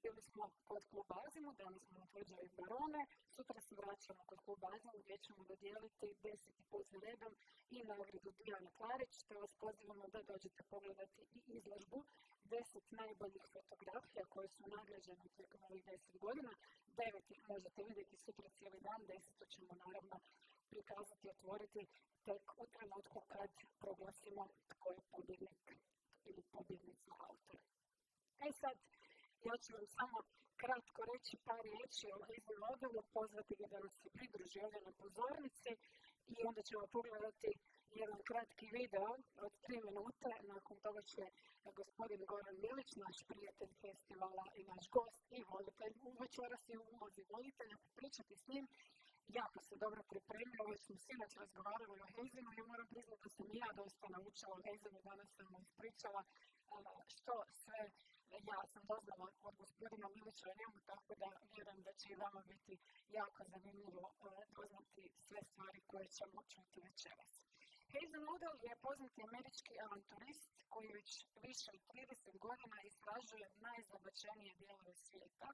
bili smo kod kluba Azimu, danas smo utvrđali barone, sutra se vraćamo kod kluba Azimu gdje ćemo dodijeliti 10. put za redom i nagradu Dijane Klarić, te vas pozivamo da dođete pogledati i izložbu 10 najboljih fotografija koje su nagrađene tijekom ovih 10 godina. 9 ih možete vidjeti sutra cijeli dan, 10 ćemo naravno prikazati, otvoriti tek u trenutku kad proglasimo tko je pobjednik ili pobjednica autora. Sad, ja ću vam samo kratko reći par riječi o Hazen Audelu, pozvati ga da nas se pridruži ovdje na pozornici i onda ćemo pogledati jedan kratki video od 3 minute. Nakon toga će gospodin Goran Milić, naš prijatelj festivala i naš gost i voditelj, večeras i u ulozi voditelja, pričati s njim. Jako se dobro pripremio, već smo sinoć razgovarali o Hazenu i moram priznati da sam i ja dosta naučila o Hazenu, danas sam mu ispričala što sve ja sam doznala od gospodina Milića o njemu, tako da vjerujem da će i vama biti jako zanimljivo doznati sve stvari koje ćemo čuti večeras. Hazen Audel je poznati američki avanturist koji već više od 30 godina istražuje najzabačenije dijelove svijeta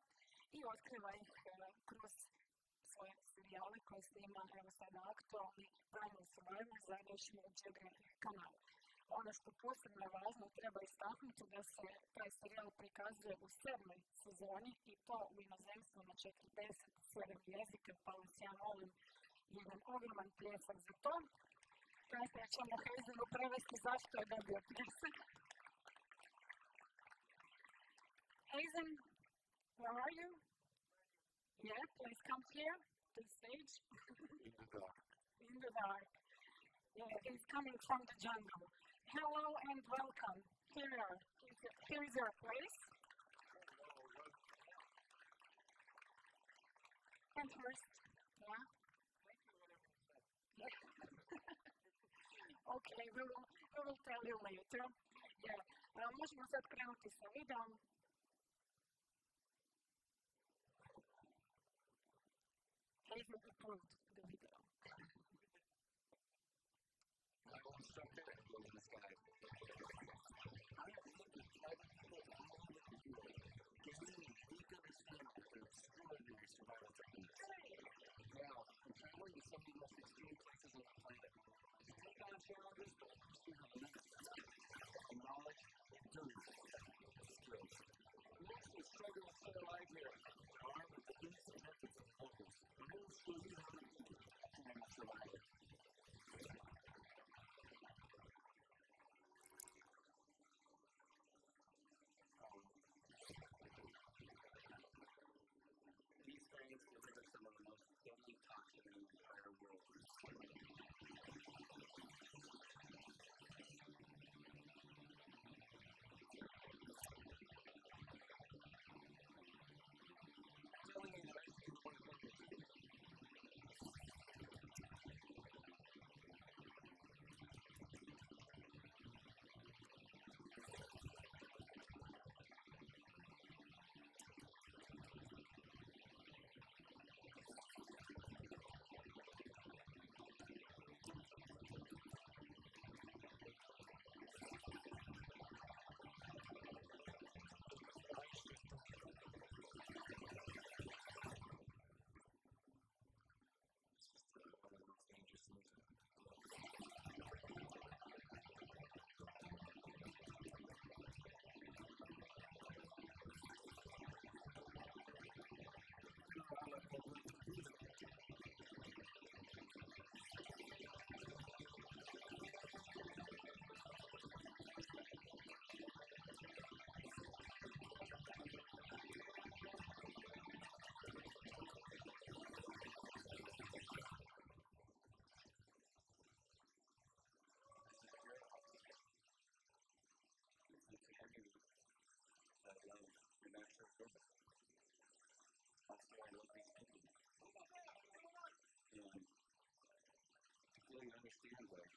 i otkriva ih kroz svoje serijale koje snima, evo sada aktualni Primal Survivor za National Geographic kanalu. Ono što posebno je važno treba istaknuti da se taj serijal prikazuje u 7. sezoni i to u inozemstvu na 47 jezika, pa vas ja molim jedan ogroman pljesak za to. Kasnije ćemo Hazenu prevesti zašto je dobio pljesak. Hazen, where are you? Yeah, please come here to the stage. In the dark. In the dark. Yeah, he's coming from the jungle. Hello and welcome. Here is your place. And first, yeah. Okay, we will tell you later. Yeah, možemo sad krenuti sa videom. Hazen approved the video. I always jump in and go in the sky. I have looked at private people all over the world, gaining deep understanding of their extraordinary survival techniques. Now, I'm traveling to some of the most extreme places on the planet to take on challenges but pursue the limits of knowledge, endurance, and skills. We actually struggle to stay alive here, armed with the innocent methods of the locals. And we'll show you how to be a primal survivor. These things deliver some of the most deadly toxin in the entire world. Telling you that I just didn't want to bring it to you. National Geographic. That's why I love these people. And to fully understand that,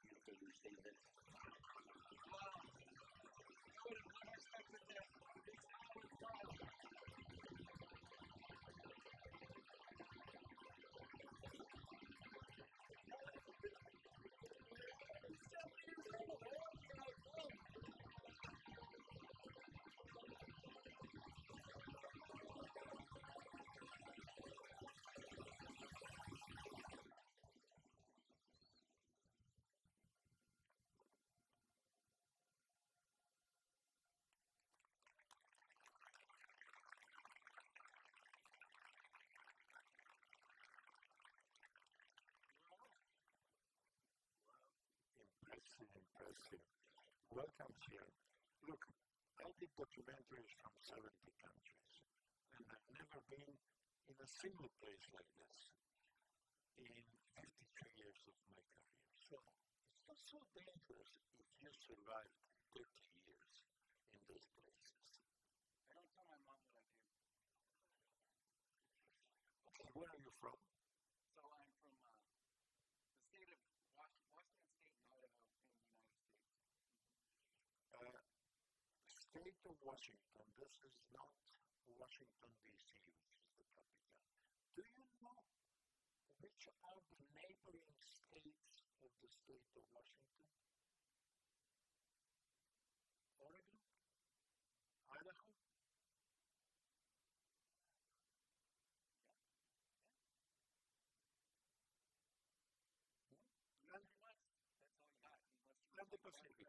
you have to understand it. Wow! I would have never expected that. It's how it's done. here. Welcome here. Look, I did documentaries from 70 countries, and I've never been in a single place like this in 53 years of my career. So it's not so dangerous if you survive 30 years in those places. I don't tell my mom what I do. Okay, where are you from? So I'm from the state of Washington State and Idaho in the United States. State of Washington. This is not Washington, D.C., which is the capital. Do you know which are the neighboring states of the state of Washington? Oregon? Idaho? And the Pacific.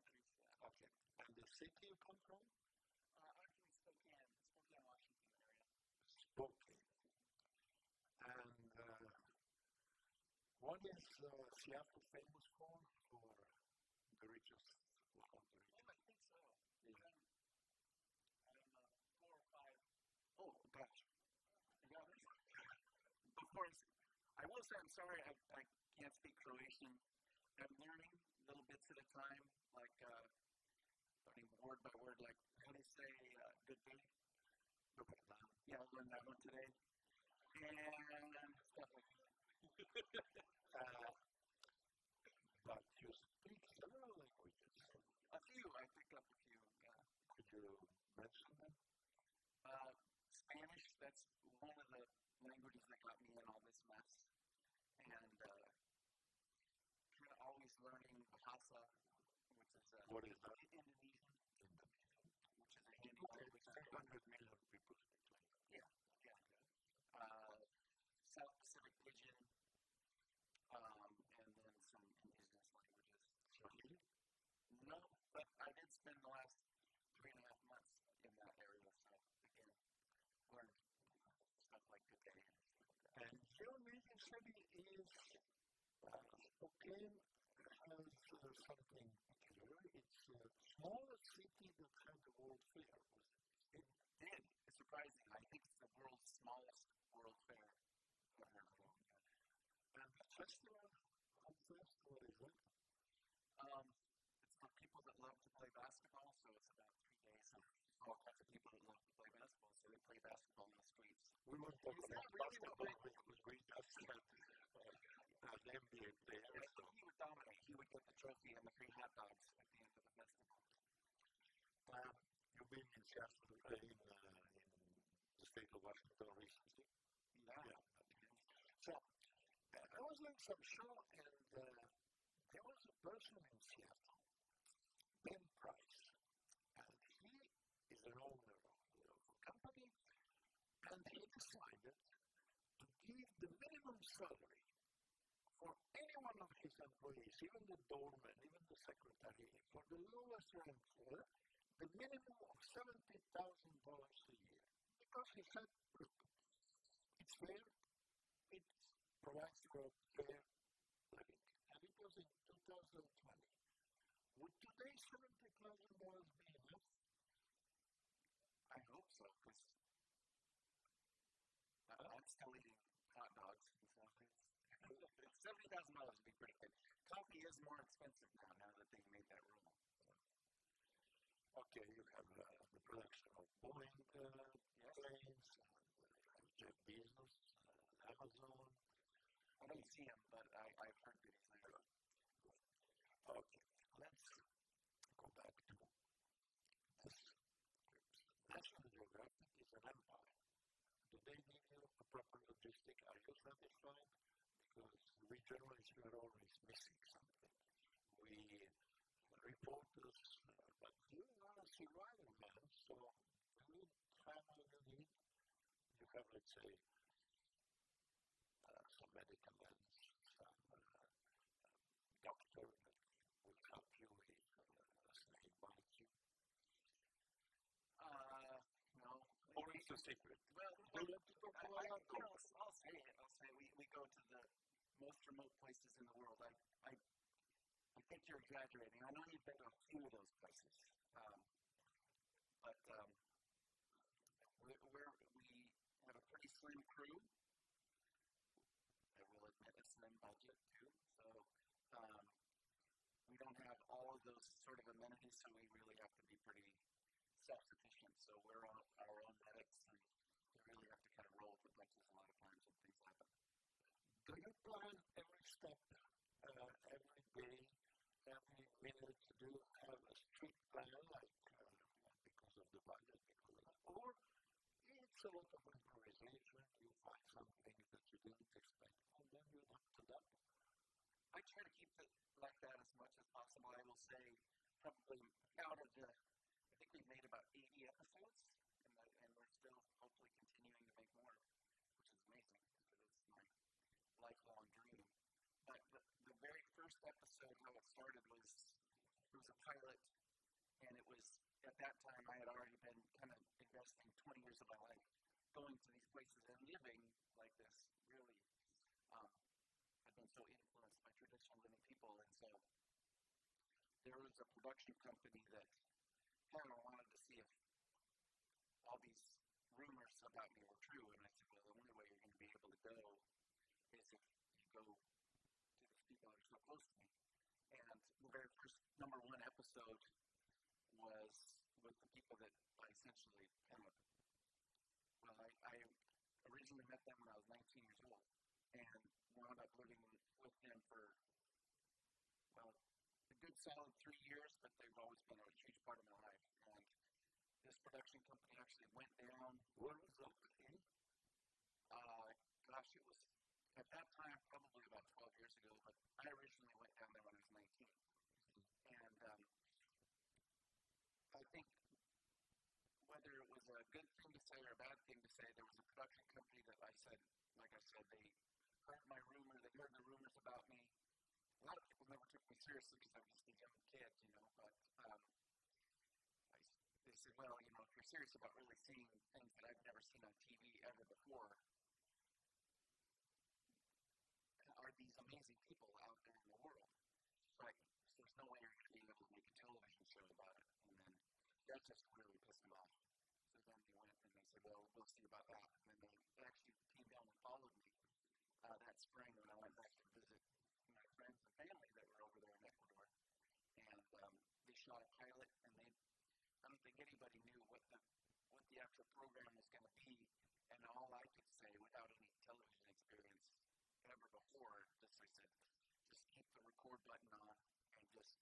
Okay. And the city you come from? Actually, Spokane, Washington area. Spokane. And what is Seattle famous for? For the richest? Oh, I think so. Yeah. I don't know, 4 or 5. Oh, gosh. Yeah, before I will say, I'm sorry, I can't speak Croatian. I'm learning little bits at a time, like learning word by word, like how do you say good day? Okay. Yeah, I'll learn that one today. And stuff like that. But you speak several languages. A few, I picked up a few, yeah. Could you mention them? Spanish, that's one of the languages that got me in all this mess. And always learning Bahasa, which is what is that? Indonesian, which is a handy language. 300 million people speak language. Yeah. South Pacific Pidgin, and then some indigenous languages. Swahili? No, but I did spend the last 3.5 months in that area, so again, learned stuff like good day and stuff like that. And your major city is Spokane. Has something particular. It's a smaller city that had the World Fair. It did. It's surprising. I think it's the world's smallest World Fair. And the festival, what is it? It's for people that love to play basketball, so it's about 3 days of all kinds of people that love to play basketball, so they play basketball in the streets. We won't talk about basketball because we just had an NBA player. Yeah, so he would dominate. He would get the trophy and the free hot dogs at the end of the festival. You've been in Seattle, in the state of Washington recently? Yeah. So, I was doing some show and there was a person in Seattle, Ben Price, and he is an owner of a company, and he decided to give the minimum salary for any one of his employees, even the doorman, even the secretary, for the lowest rank, the minimum of $70,000 a year. Because he said, look, it's fair, it provides for a fair living. And it was in 2020. Would today $70,000 be enough? I hope so, because I'm still eating hot dogs and stuff. $70,000 would be pretty good. Coffee is more expensive now that they made that rule. Okay, you have the production of Boeing planes, Jeff Bezos, Amazon. I don't see him, but I've heard that he's there. Okay, let's go back to this. National Geographic is an empire. Do they give you a proper logistic? Are you satisfied? Because we journalists are always missing something. We reporters, but you are a survivor, man, so you need family, you have, let's say, some medicaments, some doctor that will help you if a snake bites you. No. Or it's a secret. Well, I'll say it. We go to the most remote places in the world. I think you're exaggerating. I know you've been to a few of those places, but we have a pretty slim crew. I will admit a slim budget too, so we don't have all of those sort of amenities, so we really have to be pretty self-sufficient. So we're on our own medics, and we really have to kind of roll with the punches a lot of times when things happen. Do you plan every step, every day, every minute? Do you have a strict plan, like because of the budget, or it's a lot of improvisation? You find something that you didn't expect, and then you adapt to that. I try to keep it like that as much as possible. I will say, probably out of the, I think we've made about 80 episodes, and we're still hopefully continuing to make more, which is amazing because it's my lifelong dream. But the very first episode, how it started was, it was a pilot, and it was, at that time, I had already been kind of investing 20 years of my life going to these places and living like this, really. I've been so influenced by traditional living people, and so there was a production company that kind of wanted to see if all these rumors about me were true, and I said, well, the only way you're going to be able to go is if you go to these people that are so close to me. And the very first number one episode was with the people that I essentially kind of, well, I originally met them when I was 19 years old, and wound up living with them for, well, a good solid 3 years, but they've always been a huge part of my life. And this production company actually went down. Where was that? Gosh, it was at that time probably about 12 years ago, but I originally went down there when I was 19. And I think whether it was a good thing to say or a bad thing to say, there was a production company that I said, like I said, they heard my rumor, they heard the rumors about me. A lot of people never took me seriously because I was just a young kid, but they said, well, if you're serious about really seeing things that I've never seen on TV ever before, are these amazing people out there in the world, right? So there's no way you're going to be able to make a television show about it. And then that just really pissed them off. So then they went and they said, well, we'll see about that. And then they actually came down and followed me that spring when I went back to visit my friends and family that were over there in Ecuador. And they shot a pilot, and I don't think anybody knew what the actual program was going to be. And all I could say, without any television experience ever before, I said, just keep the record button on and just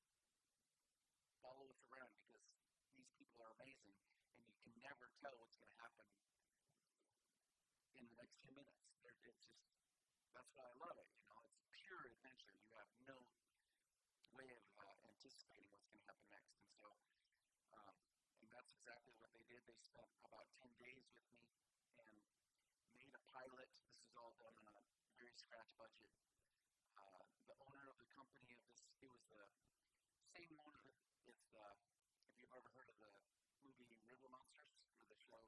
follow us around, because these people are amazing, and you can never tell what's going to happen in the next few minutes. It's just, that's why I love it. It's pure adventure. You have no way of anticipating what's going to happen next. And so, and that's exactly what they did. They spent about 10 days with me and made a pilot. This is all done on a very scratch budget. The owner of the company of this, it was the same owner. It's if you've ever heard of the movie River Monsters, or the show,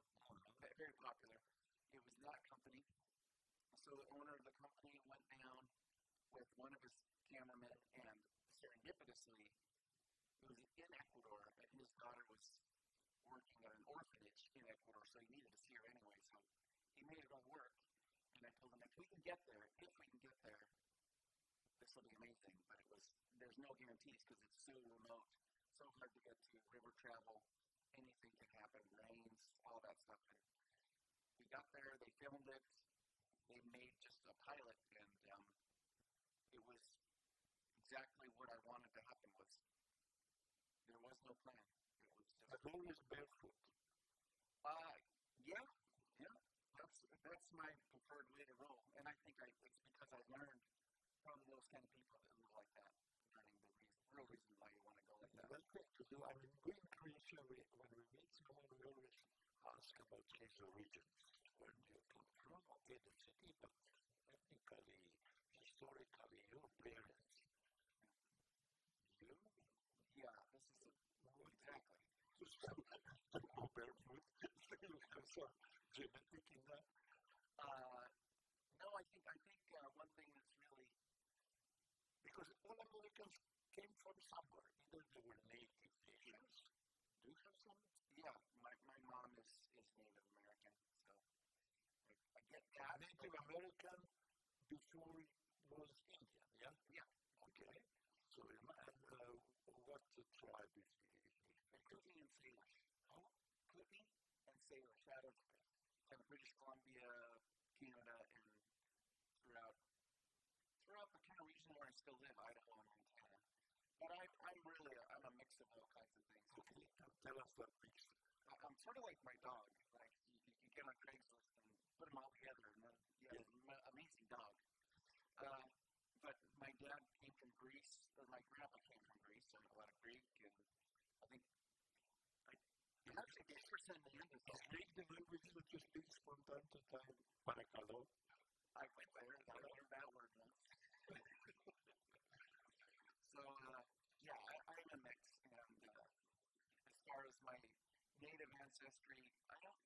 very popular. It was that company. So the owner of the company went down with one of his cameramen, and serendipitously, it was in Ecuador, and his daughter was working at an orphanage in Ecuador, so he needed to see her anyway. So he made it all work, and I told him, if we can get there, this will be amazing. But there's no guarantees because it's so remote, so hard to get to, river travel, anything can happen, rains, all that stuff. And we got there, they filmed it, they made just a pilot, and it was exactly what I wanted to happen. There was no plan. It was just... But always barefoot. Yeah. That's my preferred way to roll. And I think it's because I learned from those kind of people that live like that, learning the real reason why you want to go like that. That's great to do. I mean, in Croatia, when we meet someone, we always ask about his origins. Where do you come from? Okay, the city, but ethnically, historically, your parents. You? Yeah, this is exactly. To go barefoot. You have some genetic in that? No, I think one thing that's really... Because all Americans came from somewhere. Either they were native nations. Do you have some? Yeah, my mom is Native American, so I get that. Native American before it was Indian, yeah? Yeah. Okay. So, and what tribe is it? Kootenai and Salish. How? Kootenai and Salish out of kind of British Columbia, Canada, and throughout the kind of region where I still live, Idaho and Montana. But I'm a mix of all kinds of things. Okay, tell us that mix. I'm sort of like my dog. Like you get on Craigslist and put them all together, and then you have an amazing dog. But my dad came from Greece, or my grandpa came from Greece, and a lot of Greek, and I think actually 8% land is Is Greek the language that you speak from time to time? Parakalo? I went there, I learned that word once. So, I'm a mix, and as far as my native ancestry, I don't,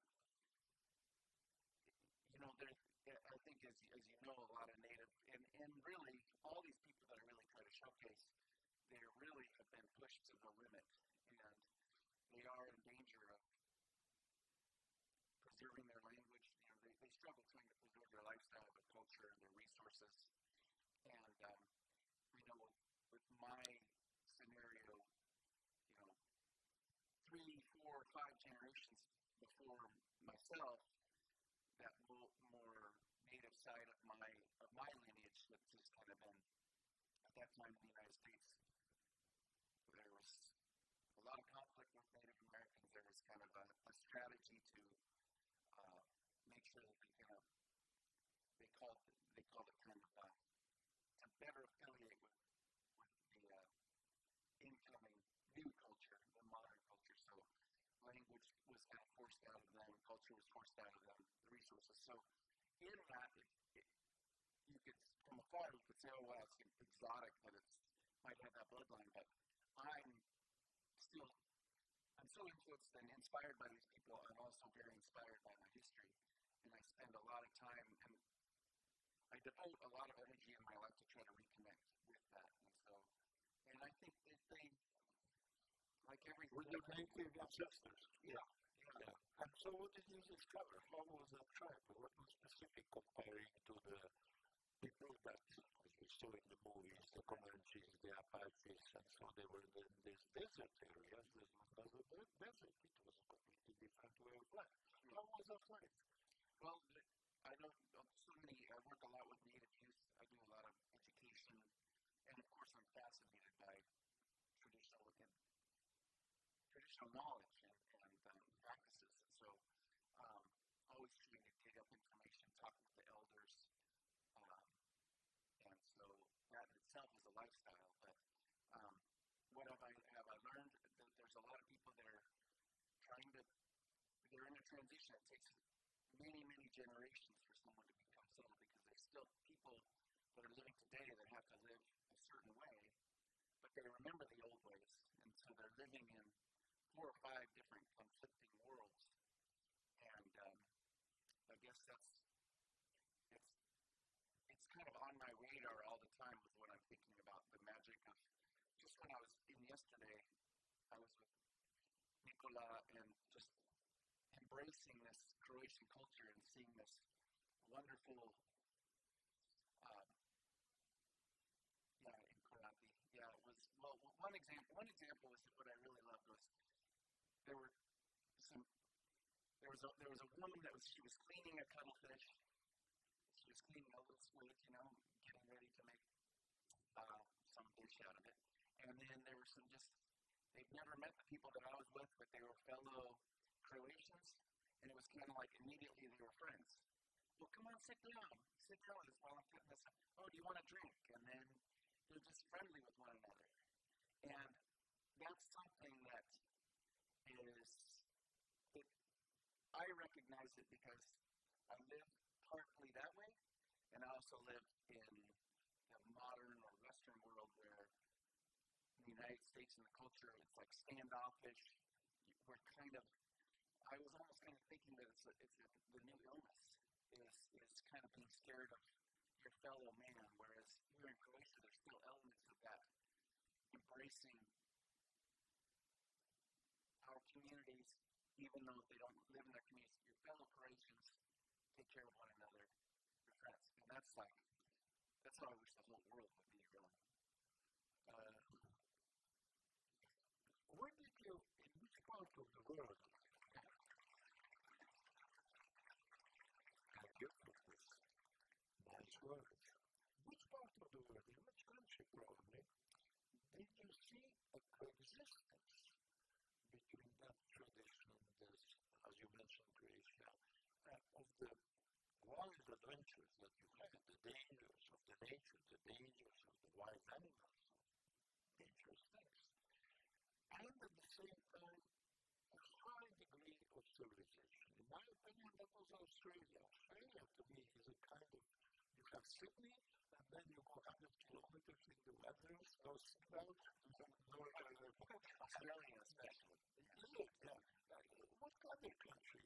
I think as you know, a lot of native, and really, all these people that I really try to showcase, they really have been pushed to the limit, and they are in danger of preserving their language. They struggle trying to preserve their lifestyle, their culture, and their resources. And with my scenario, 3, 4, 5 generations before myself, that more native side of my lineage that's just kind of been, at that time in the United States, there was a lot of conflict with Native Americans. There was kind of a strategy to make sure that they called it kind of to better affiliate with the incoming new culture, the modern culture. So language was kind of forced out of them, culture was forced out of them, the resources. So in that, you could, from afar, you could say, oh, well, it's exotic that it might have that bloodline, but I'm so influenced and inspired by these people. I'm also very inspired by my history, and I spend a lot of time, and I devote a lot of energy in my life to try to reconnect with that. And I think that they, like every... With your native ancestors? Yeah. And so what did you discover? How was that tribe? What was specific comparing to the people that, as we saw in the movies, the Comanches, the Apaches, and so they were in these desert areas. This was not a desert. It was a completely different way of life. How was that like? Well, I work a lot with Native youth. I do a lot of education, and of course I'm fascinated by traditional knowledge and practices. And so always trying to dig up information, talk with the elders, and so that in itself is a lifestyle. But what have I learned? That there's a lot of people that are they're in a transition. It takes many, many generations for someone to become settled, because there's still people that are living today that have to live a certain way, but they remember the old ways, and so they're living in 4 or 5 different conflicting worlds. And I guess it's kind of on my radar all the time with what I'm thinking about, the magic of, just when I was in yesterday, I was with Nikola and just embracing this Croatian culture and seeing this wonderful, in Croatia. Yeah, it was, well, one example was what I really loved was there was a woman she was cleaning a cuttlefish. She was cleaning a little squid, getting ready to make some dish out of it. And then there were they'd never met the people that I was with, but they were fellow Croatians, and it was kind of like immediately they were friends. Well, come on, sit down with us while I'm cutting this up. Oh, do you want a drink? And then they're just friendly with one another. And that's something that I recognize it because I live partly that way, and I also live in the modern or Western world where in the United States and the culture, it's like standoffish. I was almost kind of thinking that the new illness is kind of being scared of your fellow man, whereas here in Croatia, there's still elements of that embracing our communities, even though they don't live in their communities. Your fellow Croatians take care of one another, your friends. And that's how I wish the whole world would be, really. Where did you, in which part of the world, thank you for this nice words, which part of the world, in which country probably, did you see a coexistence between that tradition, this, as you mentioned, Croatia, of the wild adventures that you had, the dangers of the nature, the dangers of the wild animals, dangerous things, and at the same time, a high degree of civilization. In my opinion, that was Australia. Australia, to me, is a kind of, you have Sydney, and then you go 100 kilometers in the weather, no seatbelt, Australia especially. Yeah. What other country?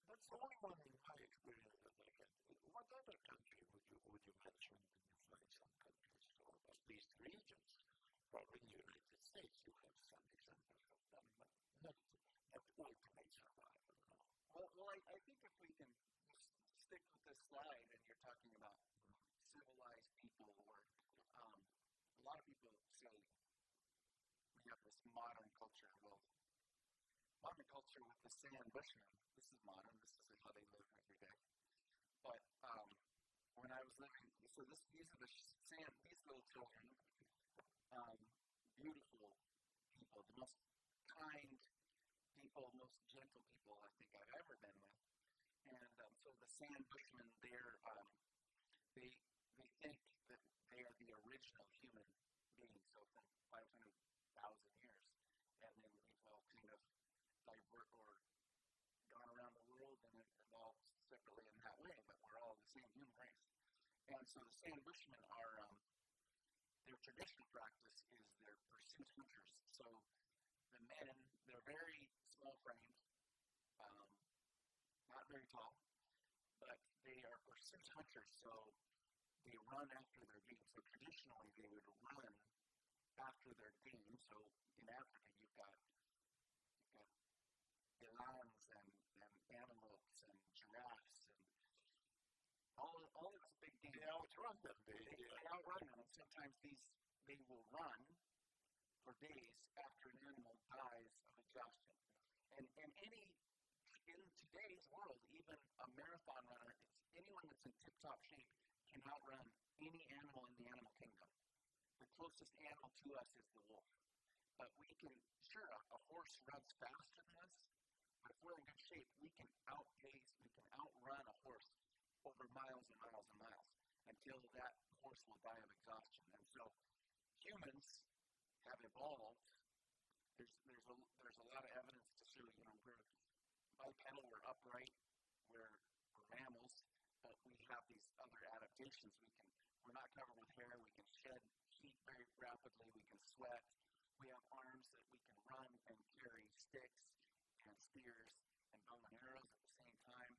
That's the only one in my experience that I had. What other country would you mention when you find some countries, or at least regions? Probably in the United States you have some examples of them, but not ultimate survival. No. Well, I think if we can just stick with this slide, and you're talking about civilized people, or a lot of people say we have this modern culture. Well, modern culture with the sand bushmen, this is modern, this is how they live every day. But when I was living, so these are these little children, beautiful people, the most kind people, most gentle people I think I've ever been with. And so the sand bushmen, they think that they are the original human beings, so from 500,000 years. And then we've all kind of gone around the world and evolved separately in that way, but we're all the same human race. And so the sand bushmen are, their traditional practice is they're pursuit hunters. So the men, they're very small-framed, not very tall, but they are pursuit hunters, so they run after their game. So traditionally, they would run after their game. So in Africa, you've got elands and antelopes and giraffes and all of this big game. They outrun them. They outrun them, and sometimes they will run for days after an animal dies of exhaustion. And in today's world, even a marathon runner, anyone that's in tip-top shape can outrun any animal in the animal kingdom. The closest animal to us is the wolf. But we can, sure, a horse runs faster than us, but if we're in good shape, we can outrun a horse over miles and miles and miles until that horse will die of exhaustion. And so humans have evolved. There's a lot of evidence to show, we're bipedal, we're upright, we're mammals, but we have these other adaptations. We're not covered with hair, we can shed heat very rapidly, we can sweat, we have arms that we can run and carry sticks and spears and bow and arrows at the same time,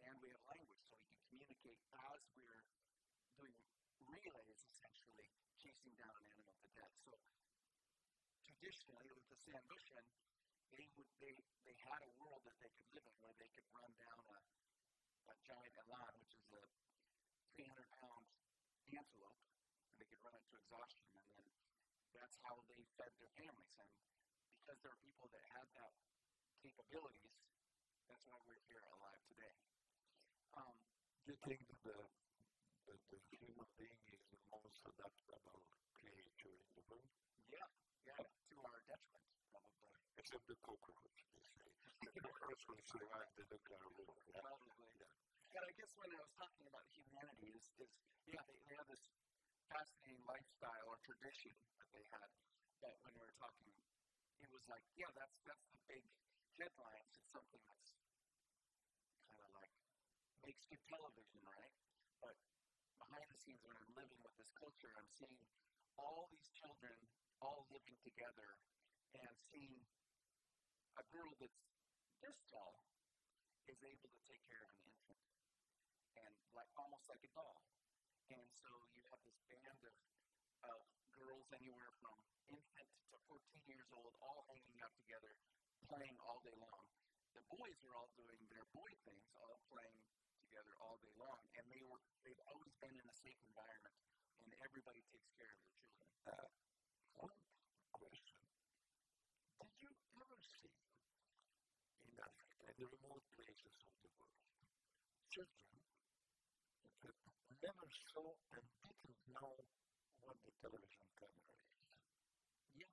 and we have language, so we can communicate as we're doing relays, essentially, chasing down an animal to death. So traditionally, with the sand bushmen, they had a world that they could live in where they could run down a giant elan, which is a 300-pound antelope, and they could run it to exhaustion, and then that's how they fed their families. And because there are people that had that capabilities, that's why we're here alive today. Do you think that the human being is the most adaptable creature in the world? Yeah, to our detriment, probably. Except the cockroach, they say. The cockroach will survive the nuclear war. Yeah? Probably. Yeah. But I guess when I was talking about humanity they have this fascinating lifestyle or tradition that they had, but when we were talking, it was like, that's the big headlines. It's something that's kind of like makes good television, right? But behind the scenes, when I'm living with this culture, I'm seeing all these children all living together and seeing a girl that's this tall is able to take care of an infant and almost like a doll. And so you have this band of girls anywhere from infant to 14 years old, all hanging out together, playing all day long. The boys were all doing their boy things, all playing together all day long, and they've always been in a safe environment, and everybody takes care of their children. One question. Did you ever see in Africa, in the remote places of the world, children that never saw and didn't know what the television camera is? Yeah.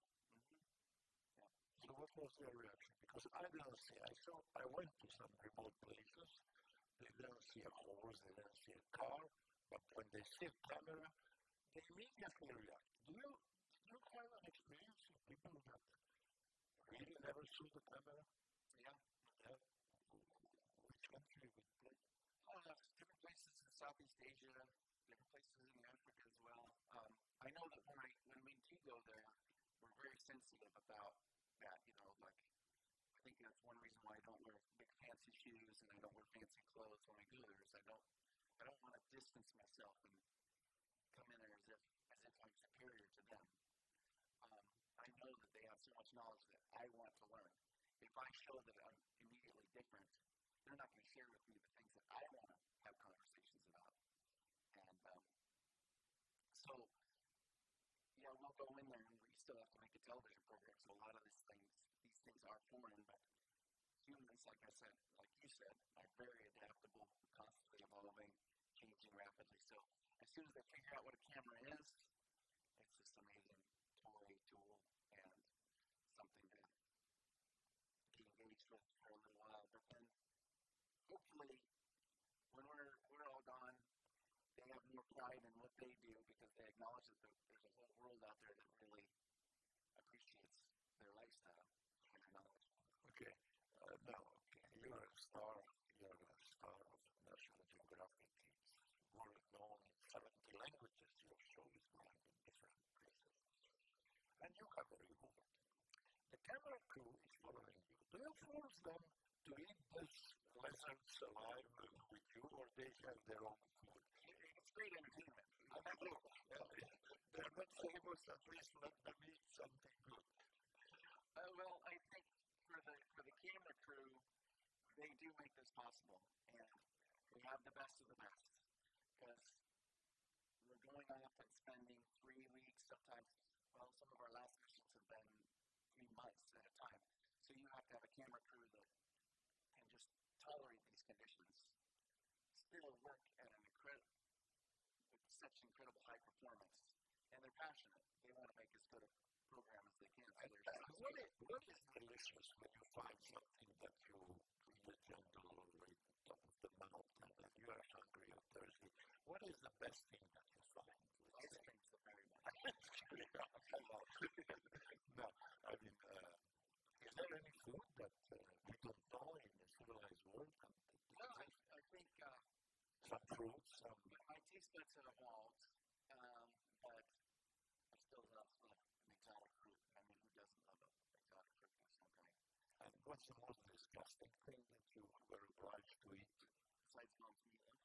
So what was their reaction? Because I didn't see, I went to some remote places, they didn't see a horse, they didn't see a car, but when they see a camera, they immediately react. Did you have an experience of people that really never saw the camera? Yeah. Which country would play? Different places in Southeast Asia, different places in Africa as well. I know that when we do go there, we're very sensitive about that, like, I think that's one reason why I don't wear big fancy shoes and I don't wear fancy clothes when I go there, is I don't want to distance myself and come in there as if I'm superior to them. I know that they have so much knowledge that I want to learn. If I show that I'm immediately different, they're not going to share with me the things that I want to have conversations about. And so, yeah, we'll go in there and we still have to make a television program. So a lot of these things are foreign, but humans, like I said, like you said, are very adaptable, constantly evolving, changing rapidly. So as soon as they figure out what a camera is, it's just an amazing toy, tool, and something to be engaged with for a little while. But then, hopefully, when we're all gone, they have more pride in what they do because they acknowledge that there's a whole world out there that really appreciates their lifestyle and their knowledge. Okay. You're a star of National Geographic. It's world known in 70 languages. Your show is going in different places. And you have a reward. The camera crew is following you. Do you force them to eat these lizards alive with you, or they have their own food? It's great entertainment. They're not famous, at least let them eat something good. Well, I think for the camera crew, they do make this possible, and we have the best of the best, because we're going off and spending 3 weeks, sometimes, some of our last missions have been 3 months at a time, so you have to have a camera crew that can just tolerate these conditions, still work at with such incredible high performance, and they're passionate. They want to make as good a program as they can. So what is delicious when you find something that you in the jungle or at the top of the mountain that you are hungry or thirsty? What is the best thing that you find? Ice cream's the very best. No, I mean, is there any food that we don't know in the civilized world? Well, I think some fruits, my taste buds have evolved, but I still love an exotic fruit. I mean, who doesn't love an exotic fruit of some kind? And what's the most disgusting thing that you were obliged to eat? Besides mom's meatloaf.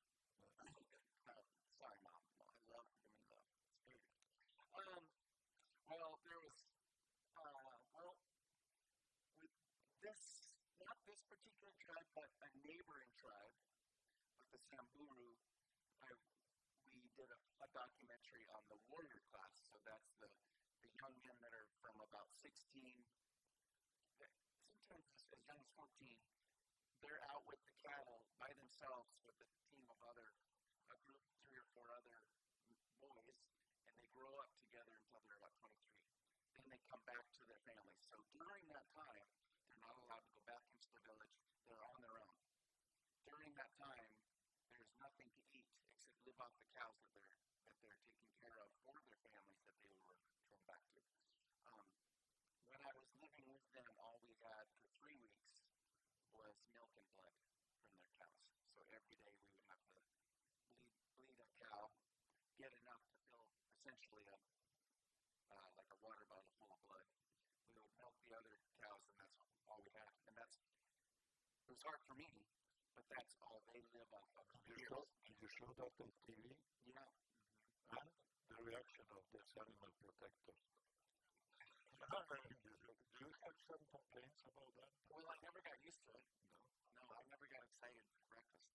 Sorry, Mom. I love the meatloaf. It's great. Well, there was, with this, not this particular tribe, but a neighboring tribe, with the Samburu, we did a documentary on the warrior class. So that's the young men that are from about 16, sometimes as young as 14. They're out with the cattle by themselves with a team of a group, 3 or 4 other boys, and they grow up together until they're about 23. Then they come back to their families. So during that time, they're not allowed to go back into the village. They're on their own. During that time, there's nothing to eat except live off the cows that they're taking care of for their families that they were thrown back to. When I was living with them, all we had for 3 weeks was milk and blood from their cows. So every day we would have to bleed a cow, get enough to fill essentially like a water bottle full of blood. We would milk the other cows, and that's all we had. And it was hard for me, but that's all they live off of. Did you show that on TV? Yeah. And the reaction of these animal protectors? Do you have some complaints about that? Well, I never got used to it. No, I never got excited for breakfast.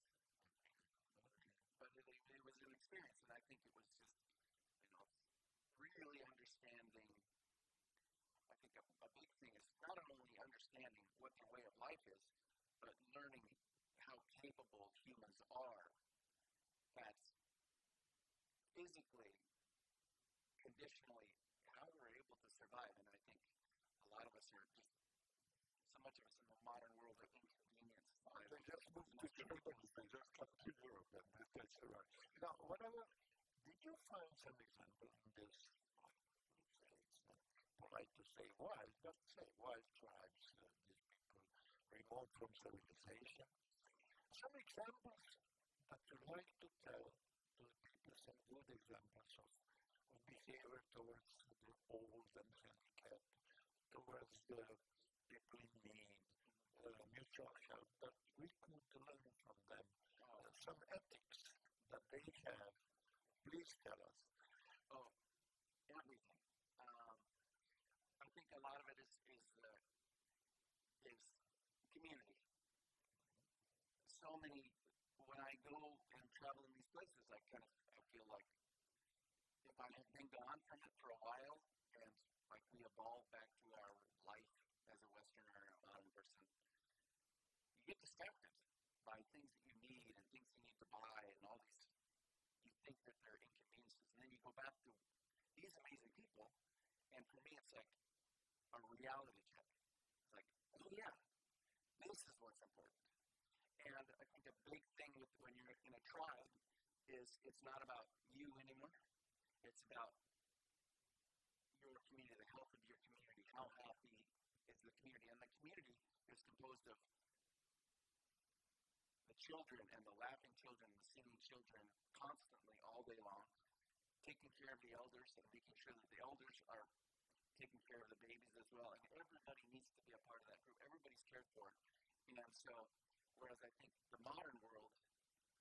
But it was an experience, and I think it was just, really understanding. I think a big thing is not only understanding what their way of life is, but learning how capable humans are at physically, conditionally, how we're able to survive. And I think a lot of us are just, so much of us in the modern world are inconvenienced. They just moved to Germany, they just come to Europe, and that's right. Now, whatever, did you find some example in this, it's not polite to say wild, but say wild tribes, these people remote from civilization? Some examples that you like to tell to the people, some good examples of behavior towards the old and handicapped, towards the people in need, mutual help, that we could learn from them. Some ethics that they have. Please tell us. Oh, everything. I think a lot of it is community. So many, when I go and travel in these places, I feel like if I have been gone from it for a while, and like we evolve back to our life as a Westerner or a modern person, you get distracted by things that you need and things you need to buy and all these, you think that they're inconveniences. And then you go back to these amazing people, and for me it's like a reality check. It's like, oh yeah, this is what's important. And I think a big thing with when you're in a tribe is it's not about you anymore. It's about your community, the health of your community, how happy is the community. And the community is composed of the children and the laughing children, the singing children, constantly all day long, taking care of the elders and making sure that the elders are taking care of the babies as well. And everybody needs to be a part of that group. Everybody's cared for. And so, whereas I think the modern world,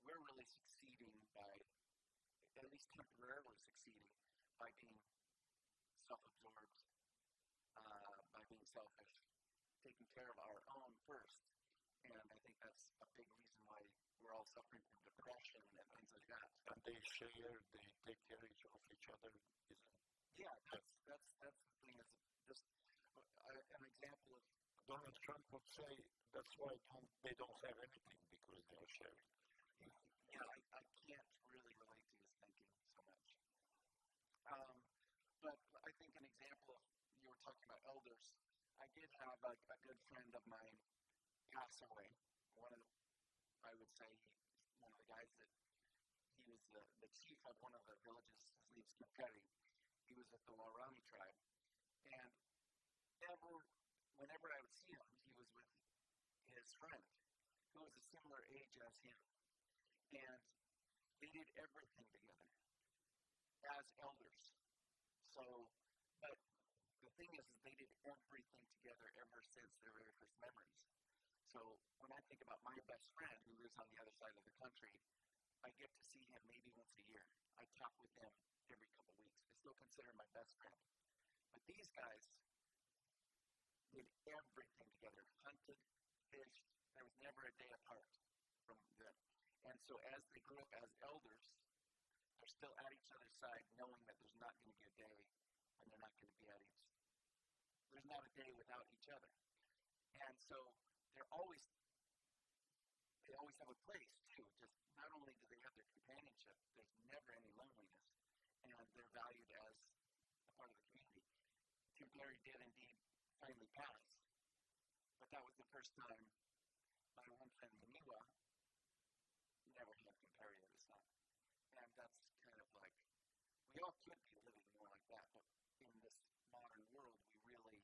we're really succeeding by, at least temporarily succeeding, by being self-absorbed, by being selfish, taking care of our own first. And I think that's a big reason why we're all suffering from depression and things like that. And they share, they take care of each other, isn't it? Yeah, that's the thing. Is just an example of Donald Trump would say that's why they don't have anything, because they are sharing. Yeah, I can't really relate to his thinking so much. But I think an example of, you were talking about elders, I did have a good friend of mine pass away. I would say, one of the guys that, he was the chief of one of the villages, his name's Kipkari. He was with the Warani tribe. And whenever I would see him, he was with his friend, who was a similar age as him. And they did everything together as elders. So, but the thing is they did everything together ever since their very first memories. So when I think about my best friend who lives on the other side of the country, I get to see him maybe once a year. I talk with him every couple of weeks. I still consider him my best friend. But these guys did everything together, hunted, fished. There was never a day apart from them. And so as they grew up as elders, they're still at each other's side, knowing that there's not going to be a day when they're not going to be there's not a day without each other. And so they always have a place too. Just not only do they have their companionship, there's never any loneliness, and they're valued as a part of the community. Tim Perry did indeed finally pass, but that was the first time my one friend Maniwa never had Tim Perry as his son. And that's kind of like, we all could be living more like that, but in this modern world, we really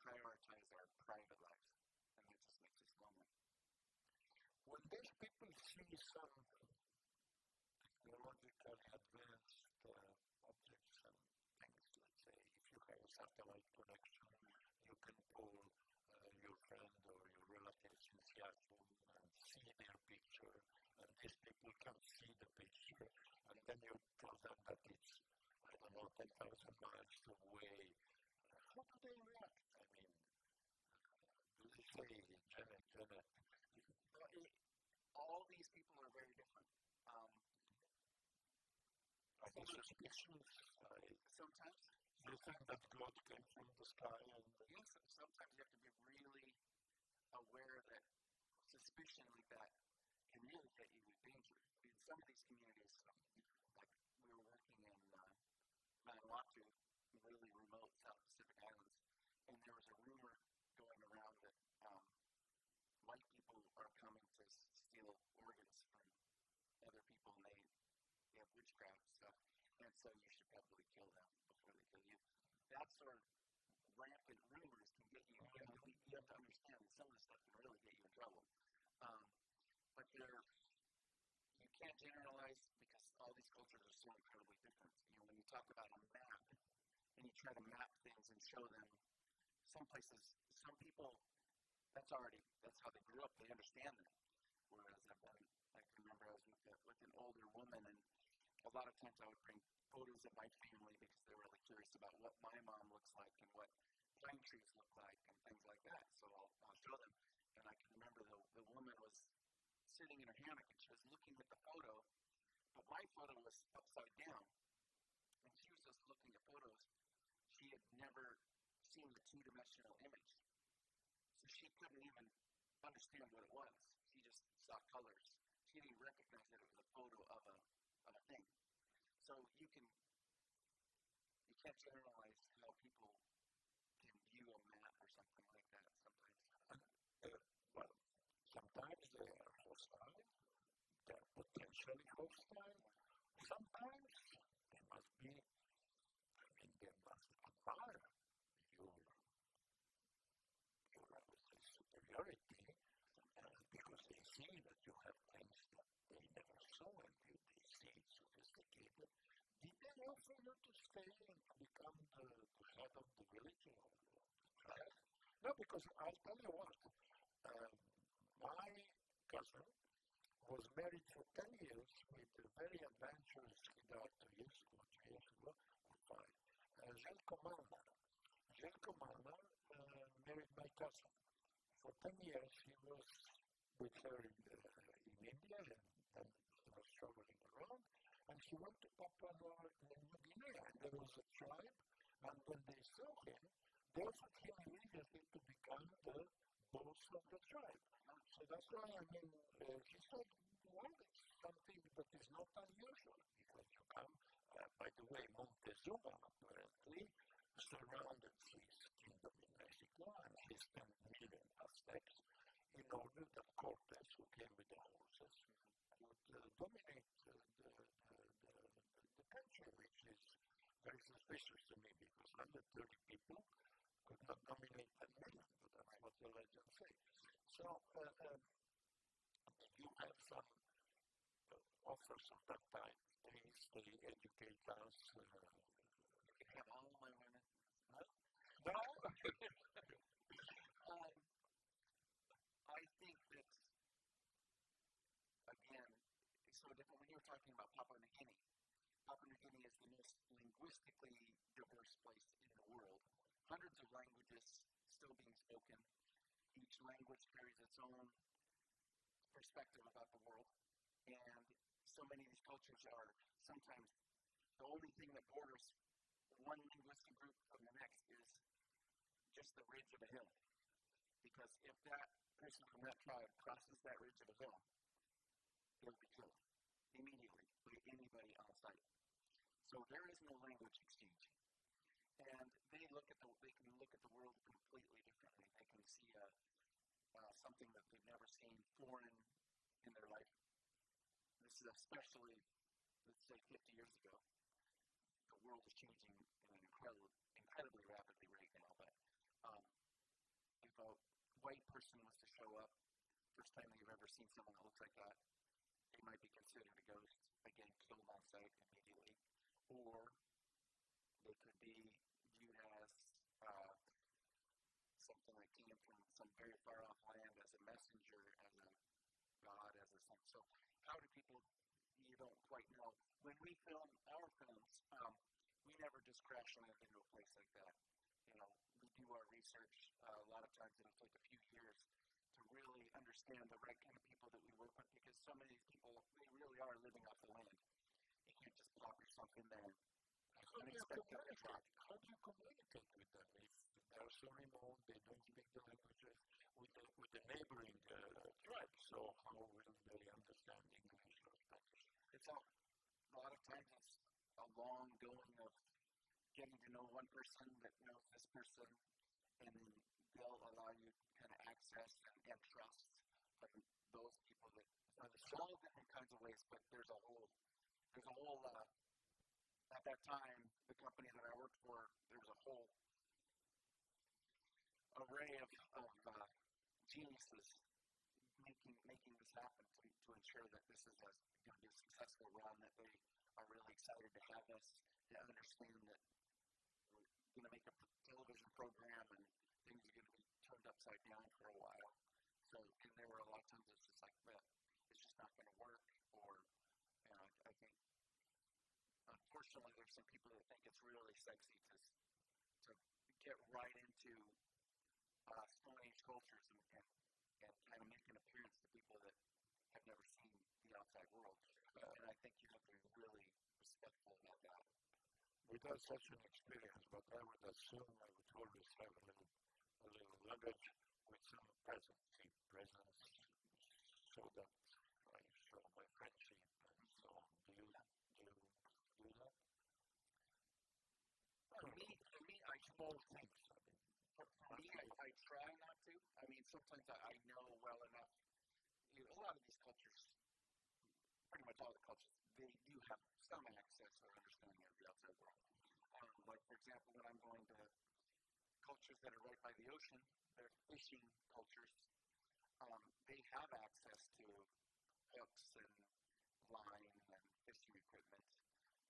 prioritize our private lives, and that just makes us lonely. When these people see some technologically advanced objects and things, let's say, if you have a satellite connection, you can call your friend or your relatives in Seattle and see their picture, and these people can see the picture, and then you tell them that 10,000 miles away, how do they react? I mean, do they say, Janet, all these people are very different. are they suspicious? Sometimes. Do you think that God came from the sky? And Yes, sometimes you have to be really aware that suspicion like that can really get you with danger. In some of these communities, like we were working in Vanuatu, really remote South Pacific Islands, and there was a rumor going around that white people are coming to steal organs from other people, and they have witchcraft stuff, and so you should probably kill them before they kill you. That sort of rampant rumors can get you. You have to understand that some of this stuff can really get you in trouble. But you can't generalize because all these cultures are so incredibly different. When you talk about a map and you try to map things and show them, some places, some people, that's how they grew up. They understand that. Whereas I can remember I was with an older woman, and a lot of times I would bring photos of my family because they were really curious about what my mom looks like and what pine trees look like and things like that. So I'll show them. And I can remember the woman was sitting in her hammock and she was looking at the photo, but my photo was upside down. And she was just looking at photos. She had never seen the two-dimensional image. So she couldn't even understand what it was. She just saw colors. She didn't recognize that it was a photo of a thing. So you can't generalize how people can view a map or something like that sometimes. Well, sometimes they are hostile, they're potentially hostile. Sometimes they must admire your superiority, because they see that you have things that they never saw in you. They see it sophisticated. Did they offer you to stay and become the head of the village or the tribe? No, because I'll tell you what, my cousin was married for 10 years with a very adventurous ski 2 years ago, or 5, Željko Malnar. Željko Malnar married my cousin. For 10 years he was with her in India, and then he was traveling around, and he went to Papua New Guinea, and there was a tribe, and when they saw him, they offered him immediately to become the boss of the tribe. So that's why, he said, well, it's something that is not unusual, because you come, by the way, Montezuma apparently surrounded his kingdom in Mexico, and he spent million Aztecs in order that Cortes, who came with the horses, would dominate the country, which is very suspicious to me, because 130 people could not dominate 10 million, but that's what the legends say. So, you have some offers of that type. They educate us. You can have all my women. Huh? No? I think that, again, it's so different. When you were talking about Papua New Guinea is the most linguistically diverse place in the world. Hundreds of languages still being spoken. Each language carries its own perspective about the world. And so many of these cultures are sometimes the only thing that borders one linguistic group from the next is just the ridge of a hill. Because if that person from that tribe crosses that ridge of a hill, he'll be killed immediately by anybody on site. So there is no language exchange. And they can look at the world completely differently. They can see something that they've never seen foreign in their life. This is especially, let's say, 50 years ago. The world is changing in an incredibly rapidly right now. But if a white person was to show up, first time that you've ever seen someone that looks like that, they might be considered a ghost, again, killed on sight immediately. Or they could be viewed as something that came from some very far off land, as a messenger, as a god, as a something. So how do people, you don't quite know. When we film our films, we never just crash land into a place like that. We do our research. A lot of times it'll take a few years to really understand the right kind of people that we work with, because so many of these people, they really are living off the land. You can't just plop yourself in there and expect them to try. How do you communicate with them if they are so remote, they don't speak the languages with the neighboring tribe? So how will they understand English or Spanish? It's a lot of times it's a long going of getting to know one person that knows this person, and then they'll allow you kind of access and trust from those people that it's all different kinds of ways, but there's a whole at that time, the company that I worked for, there was a whole array of geniuses making this happen to ensure that this is going to be a successful run, that they are really excited to have us, to understand that we're going to make a television program and things are going to be turned upside down for a while. So, and there were a lot of times it's just like, well, it's just not going to work, or, I think, unfortunately, there's some people that think it's really sexy to get right into Stone Age cultures and kind of make an appearance to people that have never seen the outside world. And I think you have to be really respectful about that. Without such an experience, but I would assume I would always have a little luggage with some presents, so that I show my friendship and so on. Do you do that? For me, I small things. For me, I try not to. I mean, sometimes I know well enough. A lot of these cultures, pretty much all the cultures, they do have some access or understanding of the outside world. Like, for example, when I'm going to cultures that are right by the ocean, they're fishing cultures. They have access to hooks and line and fishing equipment,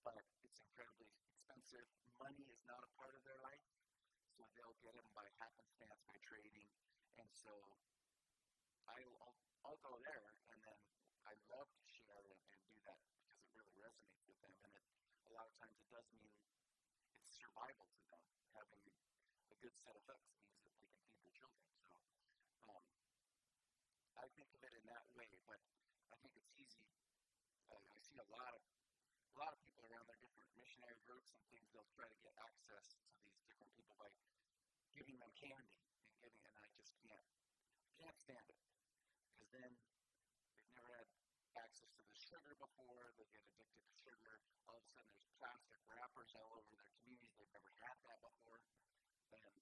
but it's incredibly expensive. Money is not a part of their life, so they'll get them by happenstance, by trading, and so I'll go there, and then I love to share and do that because it really resonates with them, and a lot of times it does mean it's survival to them. Having a good set of hooks means that they can feed their children. So I think of it in that way, but I think it's easy. I see a lot of people around their different missionary groups and things. They'll try to get access to these different people by giving them candy and I just can't stand it, because then they've never had access to the sugar before. They get addicted to sugar. All of a sudden, there's plastic wrappers all over their communities. They've never had that before, and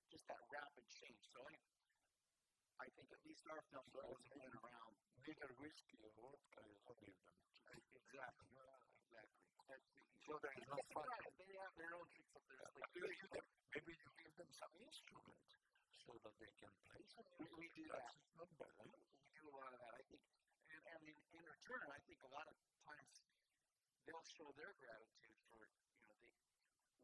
just that rapid change. So I think at least our film has been around. Neither whiskey or vodka is only them. Exactly. So there is no fun. They have their own tricks up their sleeve. Maybe you give them some instrument so that they can play some music. We do that. That's not bad. We do a lot of that, I think. And in return, I think a lot of times they'll show their gratitude for,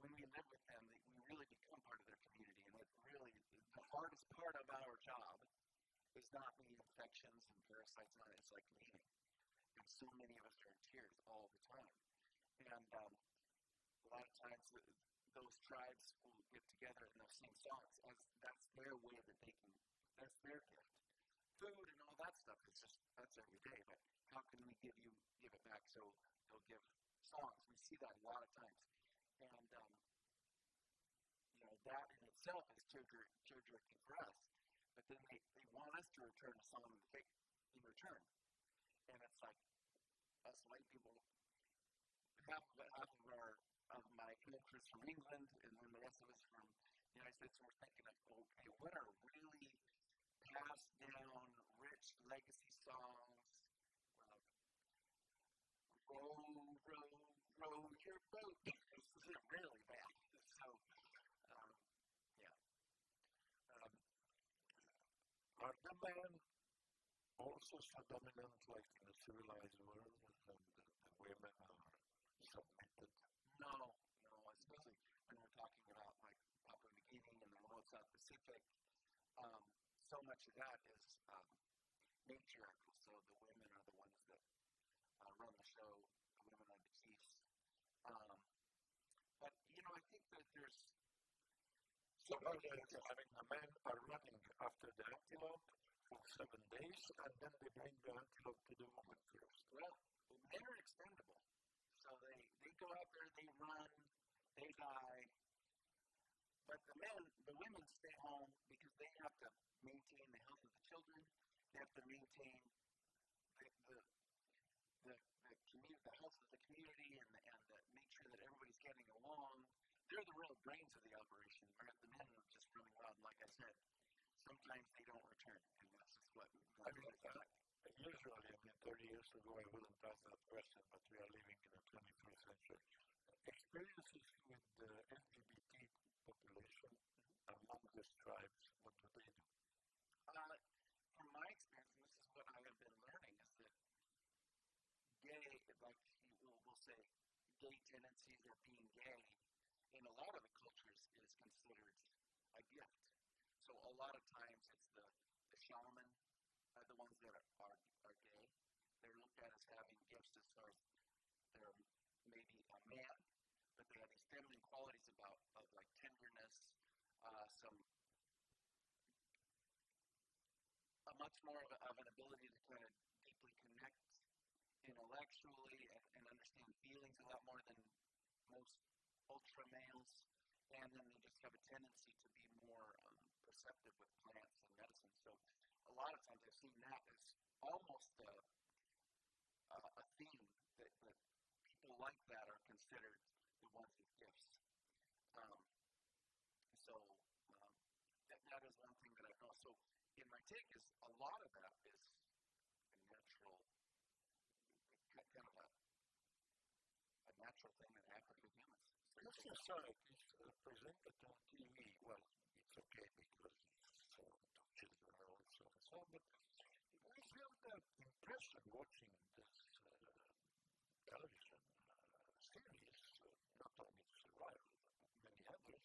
when we live with them, we really become part of their community. And it really, the hardest part of our job is not the infections and parasites on it. It's like leaving. And so many of us are in tears all the time. And a lot of times those tribes will get together and they'll sing songs. That's their way that they can, that's their gift. Food and all that stuff is just, that's every day. But how can we give it back? So they'll give songs. We see that a lot of times. And, that in itself is tear-jerking for us. But then they want us to return a song in return. And it's like, us white people, half of my culture is from England, and then the rest of us from the United States, and we're thinking, okay, what are really passed down, rich legacy songs? Row your boat. This is really bad. So, Are the men also so dominant like in the civilized world, and the women are submitted? No, especially when we're talking about like Papua New Guinea and the remote South Pacific. So much of that is matriarchal. So the women are the ones that run the show. The women are the chiefs. that there's Somehow, the men are running after the antelope for 7 days, and then they bring the antelope to the woman first. well, men are expendable. So they go out there, they run, they die. But the women stay home because they have to maintain the health of the children. They have to maintain the health of the community and make sure that everybody's getting along. They're the real brains of the operation, whereas the men are just running wild. Like I said, sometimes they don't return, and that's just what Usually, 30 years ago, I wouldn't ask that question, but we are living in the 21st century. Experiences with the LGBT population among these tribes, what do they do? From my experience, and this is what I have been learning, is that gay, like we'll say, gay tendencies or being gay, in a lot of the cultures is considered a gift. So a lot of times it's the shaman, the ones that are gay. They're looked at as having gifts as far as they're maybe a man, but they have these feminine qualities of like tenderness, a much more of an ability to kind of deeply connect intellectually and understand feelings a lot more than most ultra males, and then they just have a tendency to be more perceptive with plants and medicine. So a lot of times I've seen that as almost a theme that people like that are considered the ones with gifts. That is one thing that I know. So in my take is a lot of that is a natural, kind of a natural thing that happens with humans. This society is presented on TV. Well, it's okay because it's to children also and so on, but we have that impression watching this television series, not only Survivor, but many others,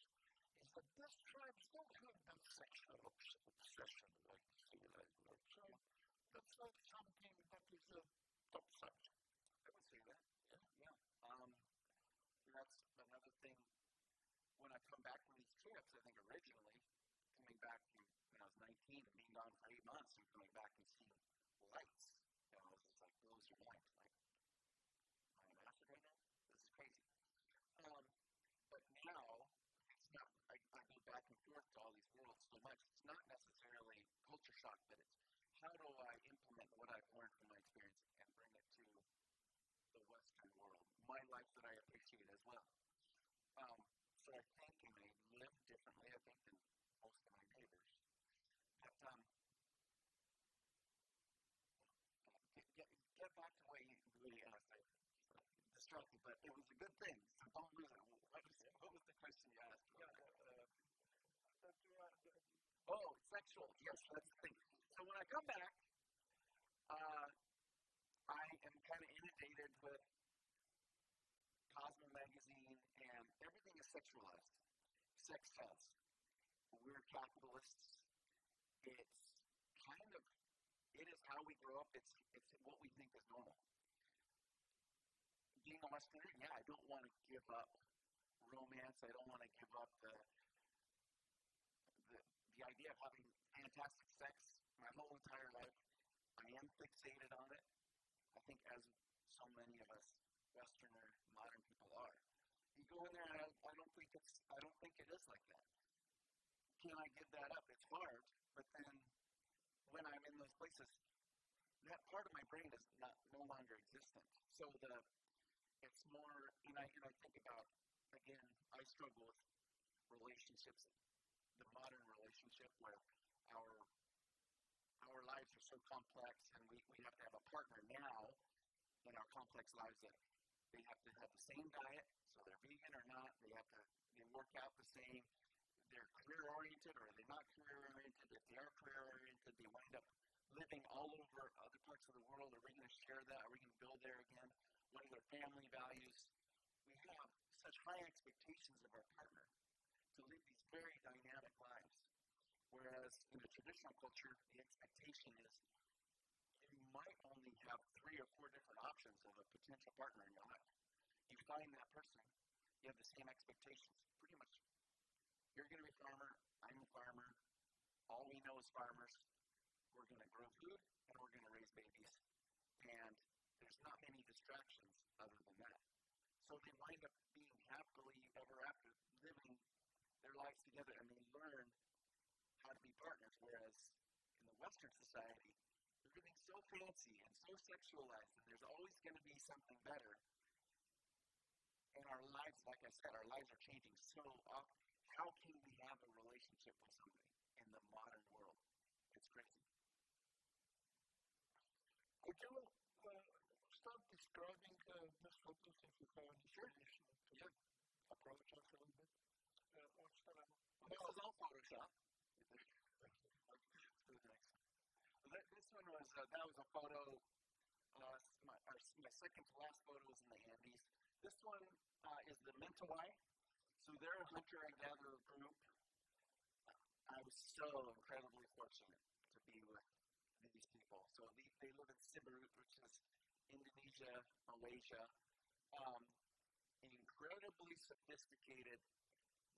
is that these tribes don't have that sexual obsession like the civilized world. So that's not something that is a top subject. I would say that. Yeah. That's another thing. When I come back from these trips, I think originally coming back when I was 19 and being gone for 8 months and coming back and seeing lights, it's like blows your mind. Like, am I in acid right now? This is crazy. But now it's not. I go back and forth to all these worlds so much. It's not necessarily culture shock, but it's how do I implement what I've learned from my experience and bring it to the Western world, my life that I appreciate as well. So I think, and I live differently, I think, than most of my neighbors. But get back to what you asked. I distracted, but it was a good thing. So don't lose it. What was the question you asked? Oh, sexual. Yes, that's the thing. So when I come back, I am kind of inundated with Cosmo magazine, and everything is sexualized. Sex sells. We're capitalists. It is how we grow up. It's what we think is normal. Being a Westerner, I don't want to give up romance. I don't want to give up the idea of having fantastic sex my whole entire life. I am fixated on it. I think as so many of us Westerner modern people are. You go in there and I don't think it is like that. Can I give that up? It's hard, but then when I'm in those places, that part of my brain is no longer existent. So it's more, and I think about, again, I struggle with relationships, the modern relationship where our lives are so complex, and we have to have a partner now in our complex lives that they have to have the same diet, so they're vegan or not, they work out the same, they're career-oriented or they're not career-oriented. If they are career-oriented, they wind up living all over other parts of the world. Are we going to share that? Are we going to go there again? What are their family values? We have such high expectations of our partner to live these very dynamic lives. Whereas in the traditional culture, the expectation is you might only have 3 or 4 different options of a potential partner in your life. You find that person, you have the same expectations. Pretty much, you're going to be a farmer, I'm a farmer, all we know is farmers. We're going to grow food, and we're going to raise babies. And there's not many distractions other than that. So they wind up being happily ever after, living their lives together, and they learn how to be partners. Whereas in the Western society, everything's so fancy and so sexualized, and there's always going to be something better. And our lives, like I said, our lives are changing so often. How can we have a relationship with somebody in the modern world? It's crazy. Could you start describing these photos if you have any information to approach us a little bit? What's the name? This is all Photoshop. This one was, that was a photo, my second to last photo was in the Andes. This one is the Mentawai. So they're a hunter and gatherer group. I was so incredibly fortunate to be with these people. So they live in Siberut, which is Indonesia, Malaysia. Incredibly sophisticated.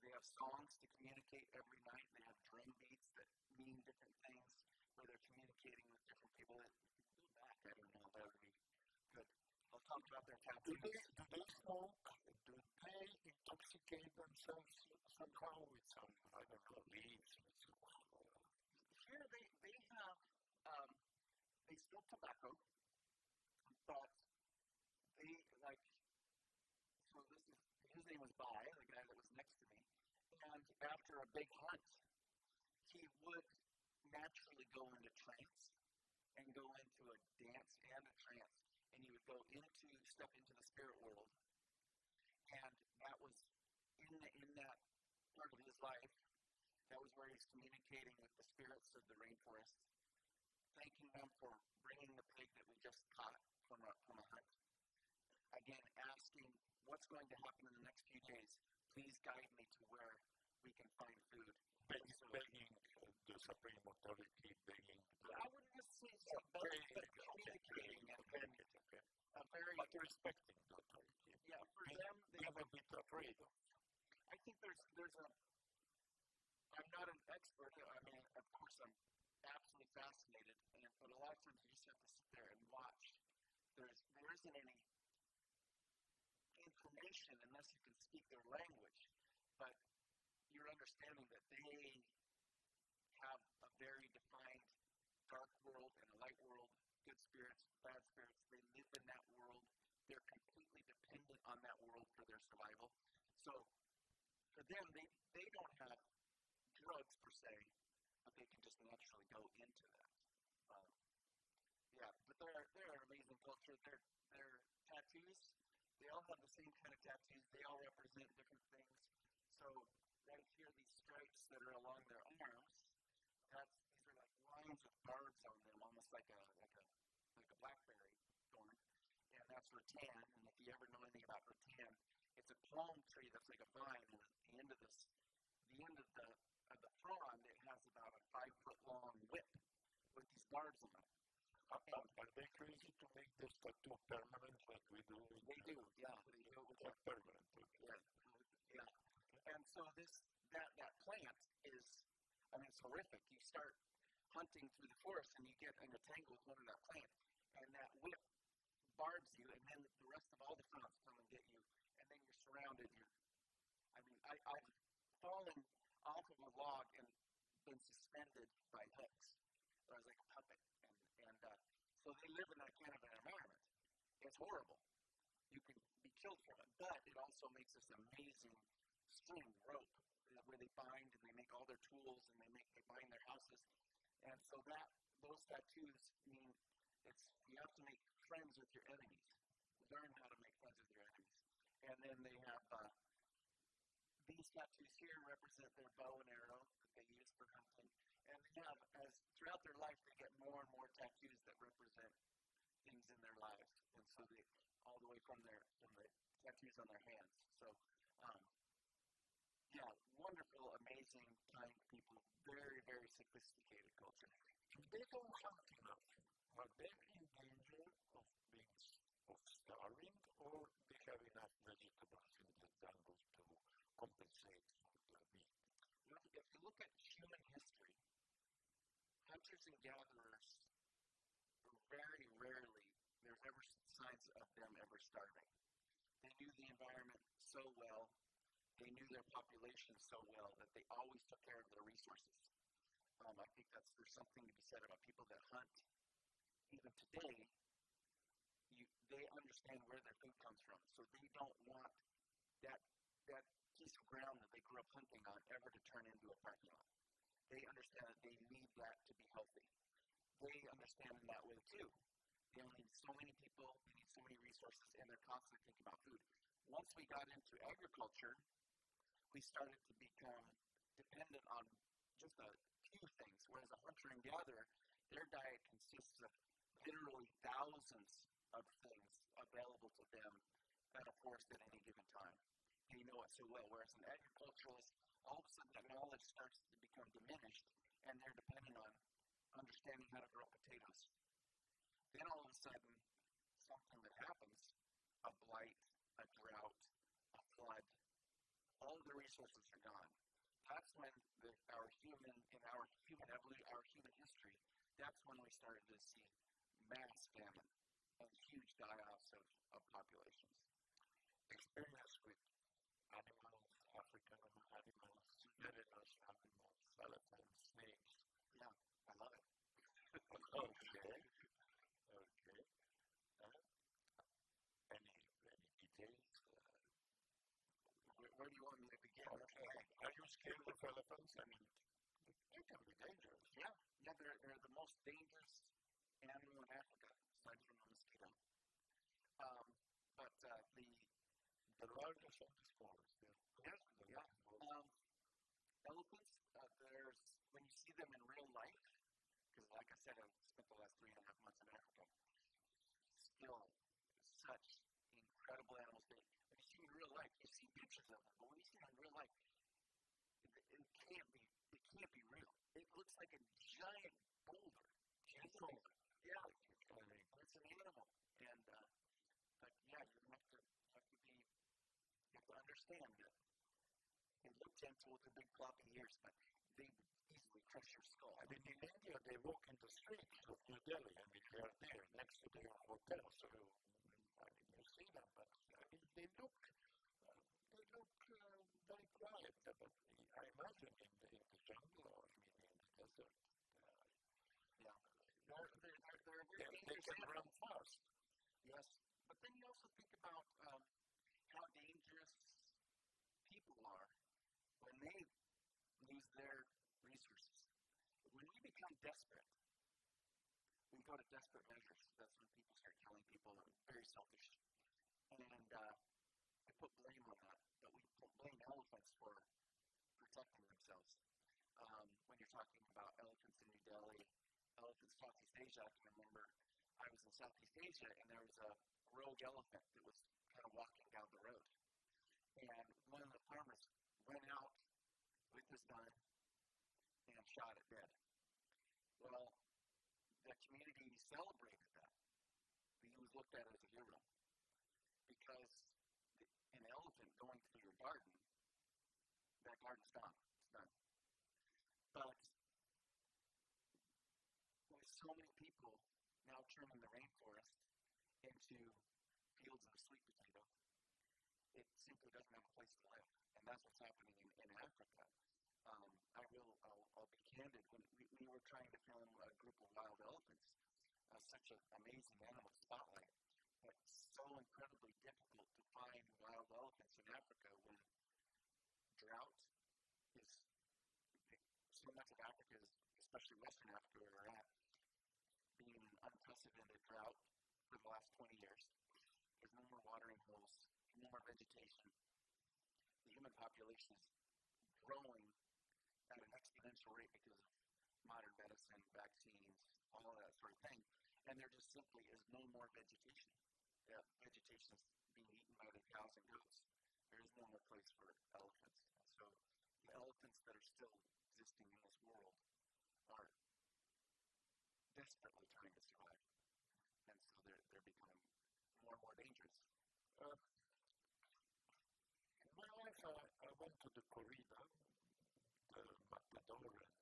They have songs to communicate every night. They have drum beats that mean different things, where they're communicating with different people. If you can go back, I don't know, that would be good. I'll talk about their tattoos. Do they smoke? Do they intoxicate themselves somehow with some, I don't know, leaves? Here they have, they smoke tobacco, but they, like, so this is, his name was Bai, the guy that was next to me, and after a big hunt, he would naturally go into trance and go into a dance and a trance, and he would step into the spirit world, and that was in that part of his life. That was where he's communicating with the spirits of the rainforest, thanking them for bringing the pig that we just caught from a hunt. Again, asking what's going to happen in the next few days. Please guide me to where we can find food. Begging the Supreme Authority, begging. I wouldn't necessarily say begging, but communicating and but respecting the authority. Yeah, for them, they have a bit afraid of. I think there's a. I'm not an expert. I mean, of course, I'm absolutely fascinated, but a lot of times you just have to sit there and watch. There isn't any information unless you can speak their language, but you're understanding that they have a very defined dark world and a light world, good spirits, bad spirits. They live in that world. They're completely dependent on that world for their survival. So for them, they don't have drugs per se, but they can just naturally go into that. But they're an amazing culture. Their tattoos, they all have the same kind of tattoos. They all represent different things. So right here, these stripes that are along their arms, these are like lines with barbs on them, almost like a blackberry thorn. And that's rattan. And if you ever know anything about rattan, it's a palm tree that's like a vine. And at the end of the frond, it has about a 5-foot-long whip with these barbs on it. Are they crazy to make this tattoo permanent like we do? They do, yeah. They do it with permanent. Yeah. And so that plant is, I mean, it's horrific. You start hunting through the forest and you get entangled with one of that plant, and that whip barbs you, and then the rest of all the fronds come and get you, and then you're surrounded. I've fallen off of a log and been suspended by hooks. I was like a puppet, and so they live in that kind of an environment. It's horrible. You can be killed from it, but it also makes this amazing string rope where they bind and they make all their tools and they bind their houses. And so those tattoos mean you have to make friends with your enemies. Learn how to make friends with your enemies. And then they have these tattoos here represent their bow and arrow that they use for hunting. And they have, throughout their life, they get more and more tattoos that represent things in their lives. And so they, all the way from the tattoos on their hands. So, wonderful, amazing, kind people, very, very sophisticated culture. If they don't hunt enough, are they in danger of starving, or they have enough vegetables in the jungles if you look at human history, hunters and gatherers, very rarely there's ever signs of them ever starving. They knew the environment so well, they knew their population so well that they always took care of their resources. I think there's something to be said about people that hunt. Even today, they understand where their food comes from, so they don't want that piece of ground that they grew up hunting on ever to turn into a parking lot. They understand that they need that to be healthy. They understand in that way too. They only need so many people, they need so many resources, and they're constantly thinking about food. Once we got into agriculture, we started to become dependent on just a few things, whereas a hunter and gatherer, their diet consists of literally thousands of things available to them at a forest at any given time. And you know it so well, whereas an agriculturalist, all of a sudden that knowledge starts to become diminished, and they're dependent on understanding how to grow potatoes. Then all of a sudden, something that happens, a blight, a drought, a flood, all of the resources are gone. That's when our human history, that's when we started to see mass famine and huge die-offs of populations. Experience with animals, African animals, venomous animals, elephants, snakes. Yeah, I love it. Okay. Any details? Where do you want me to begin? Okay. Are you scared of elephants? I mean, they can be dangerous. Yeah, they're the most dangerous animal in Africa, aside from the mosquito. But the largest of the spores. Elephants, when you see them in real life, because like I said, I spent the last 3.5 months in Africa, still such incredible animals. When you see them in real life, you see pictures of them, but when you see them in real life, it can't be real. It looks like a giant boulder. Yeah, it's an animal. And but yeah, you have to understand that they look gentle with their big floppy ears, but they would easily crush your skull. I mean, in India, they walk in the streets of New Delhi, and if they are there next to their hotel, so you see them, but they look very quiet. But I imagine in the jungle or in the desert, they're very they dangerous can run animals. fast. Yes, but then you also think about how dangerous people are when they lose their resources. When we become desperate, we go to desperate measures. That's when people start killing people and very selfish. And I put blame on that, but we blame elephants for protecting themselves. When you're talking about elephants in New Delhi, elephants in Southeast Asia, I can remember I was in Southeast Asia and there was a rogue elephant that was kind of walking down the road. And one of the farmers went out with his gun and shot it dead. Well, the community celebrated that. He was looked at as a hero because an elephant going through your garden, that garden's gone. It's done. But with so many people now turning the rainforest into fields of sweet potato, it simply doesn't have a place to live. And that's what's happening in Africa. I'll be candid. When we were trying to film a group of wild elephants, such an amazing animal spotlight, but so incredibly difficult to find wild elephants in Africa when drought is, so much of Africa is, especially Western Africa where we're at, being an unprecedented drought for the last 20 years. There's no more watering holes, no more vegetation. The human population is growing at an exponential rate because of modern medicine, vaccines, all of that sort of thing. And there just simply is no more vegetation. Vegetation is being eaten by the cows and goats. There is no more place for elephants. And so the elephants that are still existing in this world are desperately trying to survive. And so they're becoming more and more dangerous. In my life, I went to the corrida, the matador and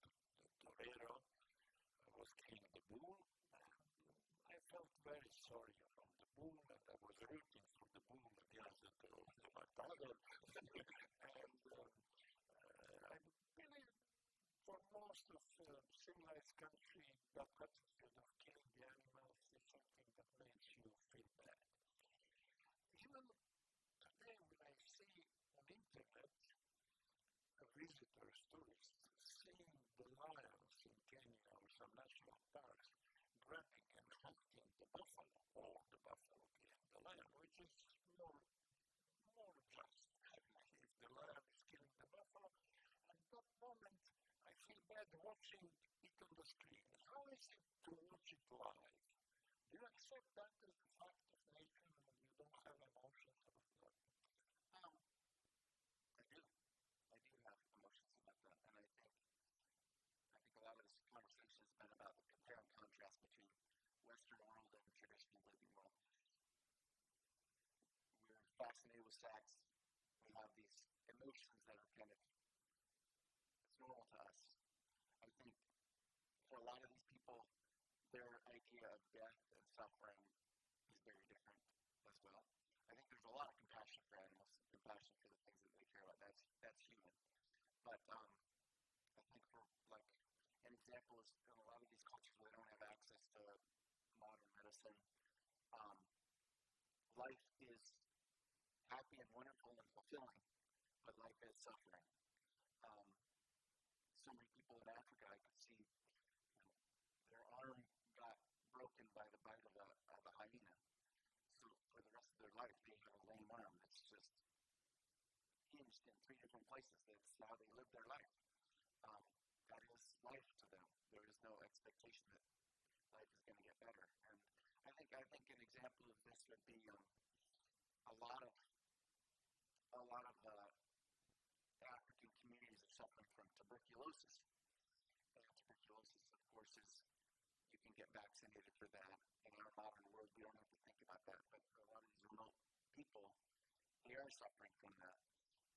the torero was killing the bull. I felt very sorry from the bull, and I was rooting for the bull against the matador. And I believe for most of civilized country, that attitude of killing the animals is something that makes you feel bad. Even today, when I see on internet visitors, tourists, seeing the lions in Kenya or some national parks, grabbing and hunting the buffalo, or the buffalo killing the lion, which is more just. If the lion is killing the buffalo, at that moment I feel bad watching it on the screen. How is it to watch it live? Do you accept that as the fact of nature and you don't have emotions of that? I do. I do have emotions about that, and I think a lot of this conversation has been about the compare and contrast between Western world and traditional living world. We're fascinated with sex. We have these emotions that are kind of it's normal to us. I think for a lot of these people, their idea of death and suffering is very different as well. I think there's a lot of compassion for animals, compassion for the things that they care about. That's human. But I think for like an example is in a lot of these cultures where they don't have access to modern medicine, life is happy and wonderful and fulfilling, but life is suffering. So many people in Africa, I could see, their arm got broken by the bite of a hyena. So for the rest of their life, they have a lame arm that's just hinged in 3 different places. That's how they live their life. That is life to them. There is no expectation that life is going to get better. And I think an example of this would be a lot of African communities are suffering from tuberculosis. And tuberculosis, of course, is you can get vaccinated for that. In our modern world, we don't have to think about that. But for a lot of these remote people, they are suffering from that.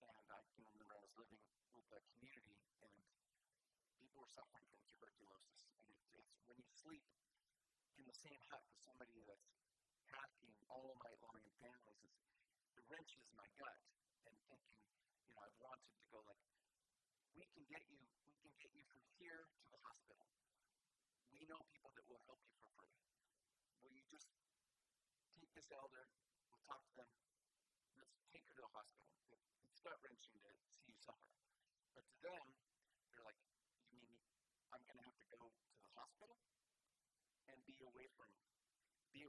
And I can remember I was living with a community, and people were suffering from tuberculosis. And it's when you sleep in the same hut with somebody that's hacking all night long in families, it wrenches my gut and thinking, I've wanted to go like, we can get you from here to the hospital. We know people that will help you for free. Will you just take this elder, we'll talk to them, let's take her to the hospital. It's gut-wrenching to see you suffer. But to them, they're like, you mean I'm going to have to go to the hospital and be away for 2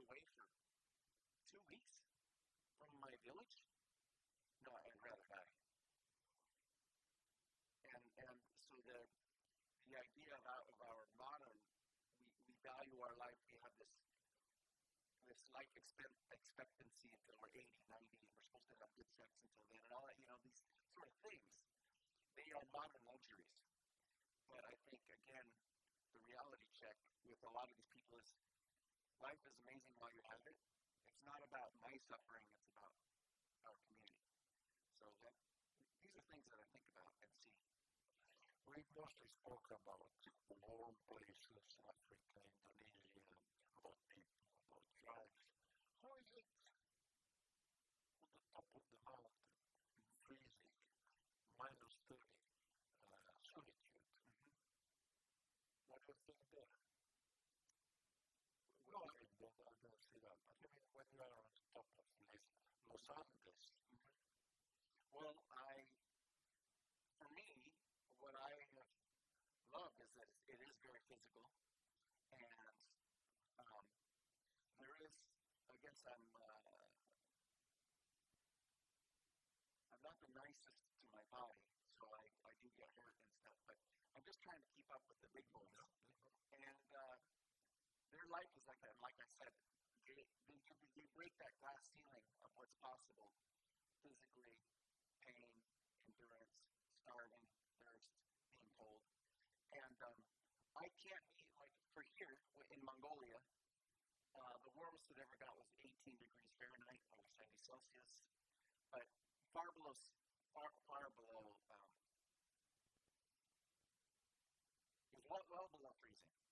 weeks from my village? No, I'd rather die. And so the idea of our modern, we value our life, we have this life expectancy until we're 80, 90, and we're supposed to have good sex until then, and all that, these sort of things. They are modern luxuries. But I think, again, the reality check with a lot of these people is life is amazing while you have it. It's not about my suffering, it's about our community. So these are things that I think about and see. We mostly spoke about warm places, Africa, Indonesia, about people, about tribes. How is it on the top of the mountain, freezing, minus 30, solitude? What do you think there? Well, I don't see that, but I mean, when you are on the top of Los Andes. Well, for me, what I love is that it is very physical, and there is, I guess I'm not the nicest to my body, so I do get hurt and stuff, but I'm just trying to keep up with the big boys. And their life is like that, and like I said, they break that glass ceiling of what's possible physically, pain, endurance, starving, thirst, being cold. And I can't eat, like for here in Mongolia, the warmest it ever got was 18 degrees Fahrenheit over 70 Celsius. But far below well below freezing,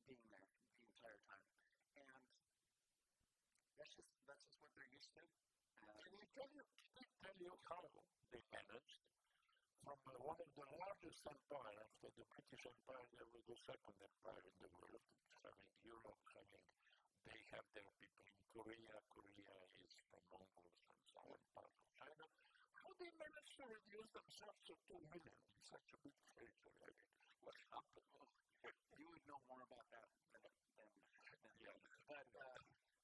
being there the entire time. And that's just what they're used to. Can I tell you how they managed? From one of the largest empires after the British Empire, they were the second empire in the world, having Europe, they have their people in Korea. Korea is from Mongols and southern part of China. How they managed to reduce themselves to 2 million in such a big territory? What happened? You would know more about that than the others. But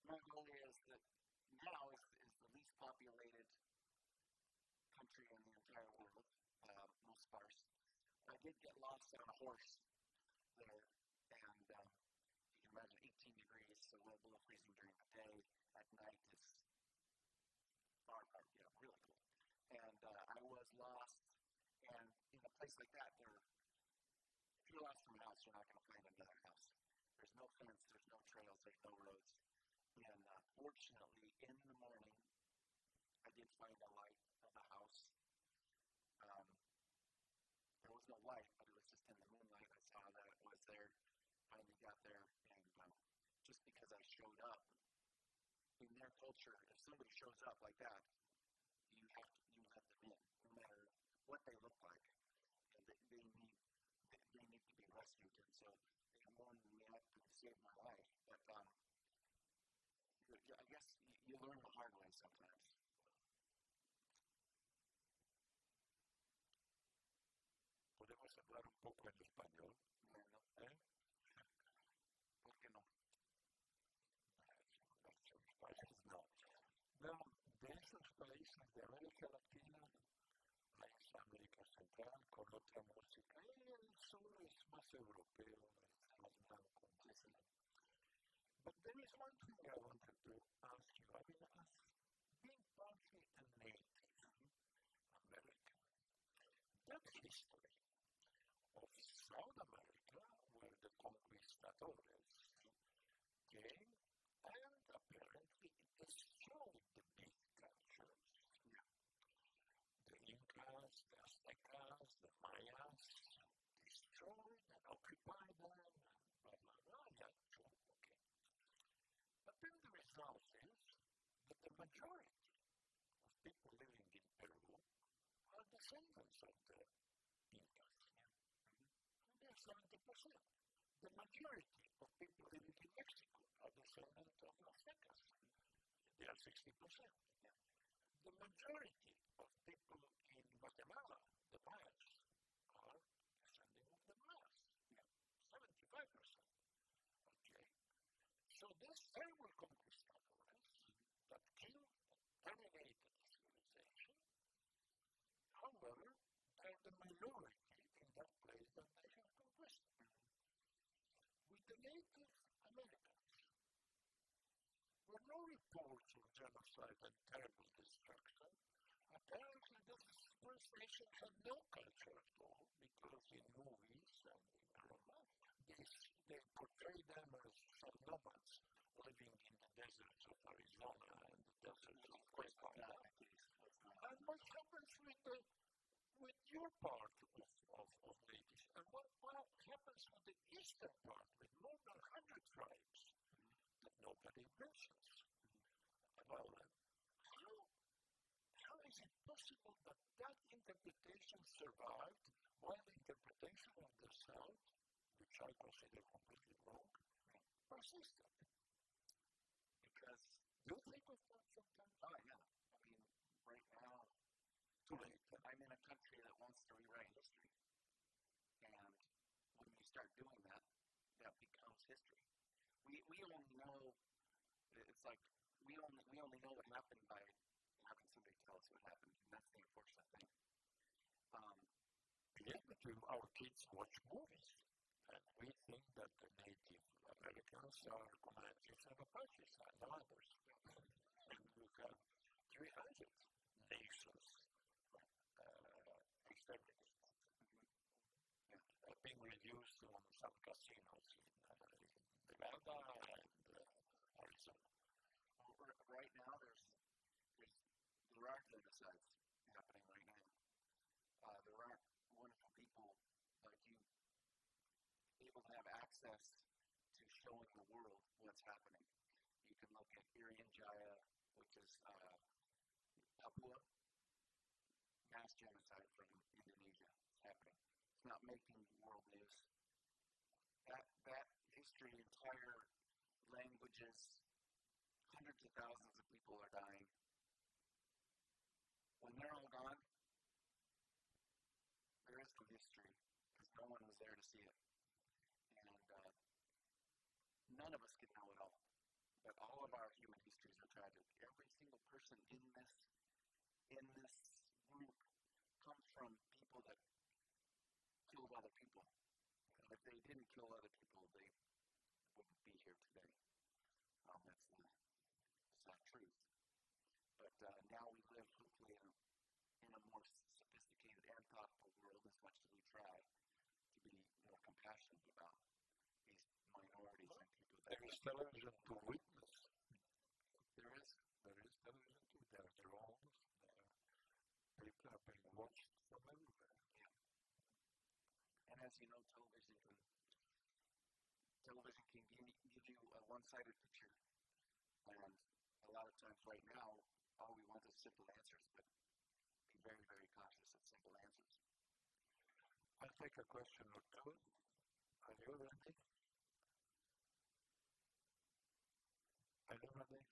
Mongolia is now the least populated country in the entire world, most sparse. I did get lost on a horse there, and you can imagine 18 degrees, so well below freezing during the day. At night it's really cool. And I was lost, and in a place like that, if you're lost from a house, you're not going to find another house. There's no fence, there's no trails, there's no roads. And fortunately, in the morning, I did find a light of a house. There was no light, but it was just in the moonlight. I saw that it was there. Finally got there, and just because I showed up, in their culture, if somebody shows up like that, you let them in, no matter what they look like. And they need to be rescued, and so they warned me up to save my life. But I guess you learn the hard way sometimes. Podemos hablar un poco en español. ¿Eh? ¿Por qué no? No. De esos países de América Latina, hay América Central con otra música. Y el sur es más europeo, es más blanco. But there is one thing I wanted to ask you. I mean, as being partly a native American, that history of South America, where the conquistadores came and apparently destroyed the big cultures. The Incas, the Aztecas, the Mayas destroyed and occupied them, and blah, blah, blah. Yeah, true, okay. But then the result is that the majority of people living in Peru are descendants of the Incas. They're 70%. The majority of people living in Mexico are descendants of Aztecas. They are 60%. The majority of people in Guatemala, the Mayas, are descendants of the Mayas. 75%. Okay. So these terrible conquistadores that killed and terminated civilization, however, are the minority in that place that they have conquisted. With the Native Americans, there were no reports of genocide and terrible destruction. Apparently, this First Nation had no culture at all, because in movies and in romance, they portray them as nomads living in the deserts of Arizona and the deserts of West Africa. And what happens with your part of natives? And what happens with the eastern part, with more than 100 tribes that nobody mentions about them? How is it possible that that interpretation survived while the interpretation of the South, which I consider completely wrong, persisted? Because you think of that sometimes? Oh, yeah. I mean, right now, too late. I'm in a country that wants to rewrite history. And when you start doing that, that becomes history. We only know, it's like, we only know what happened by having somebody tell us what happened, and that's the unfortunate thing. Yeah, but our kids watch movies, and we think that the Native Americans are Comanches and Apaches and no others. And we have 300 nations exterminated. Being reduced to some casinos in Nevada and Arizona. Right now, there are genocides happening right now. There aren't wonderful people like you able to have access to showing the world what's happening. You can look at Irian Jaya, which is Papua, mass genocide from Indonesia is happening. It's not making world news. That history, entire languages, hundreds of thousands of people are dying. When they're all gone, there is no history because no one was there to see it. And none of us can know it all. But all of our human histories are tragic. Every single person in this group comes from people that killed other people. And if they didn't kill other people, they wouldn't be here today. That's the sad truth. But now we live hopefully in a more sophisticated and thoughtful world, as much as we try to be more compassionate about these minorities and people. There is television to witness. There is television too. There are drones. People are being watched from everywhere. Yeah. And as you know, television can give you a one-sided picture. And a lot of times right now, all we want is simple answers, but be very, very cautious of simple answers. I'll take a question or two. Are you ready? Are you ready?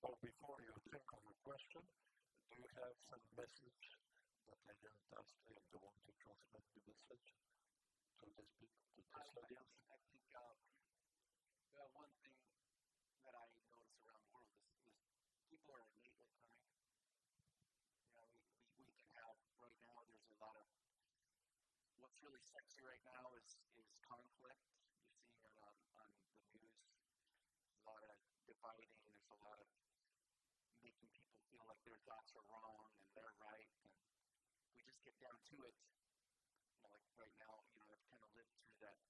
Or before you think of a question, do you have some message that I didn't ask you and you want to transmit the message to this people, to this audience? I think one thing that I notice around the world is people are innately kind. We can have, right now, there's a lot of, what's really sexy right now is conflict. You're seeing it on the news. There's a lot of dividing. There's a lot of making people feel like their thoughts are wrong and they're right. And we just get down to it. Like right now, I've kind of lived through that,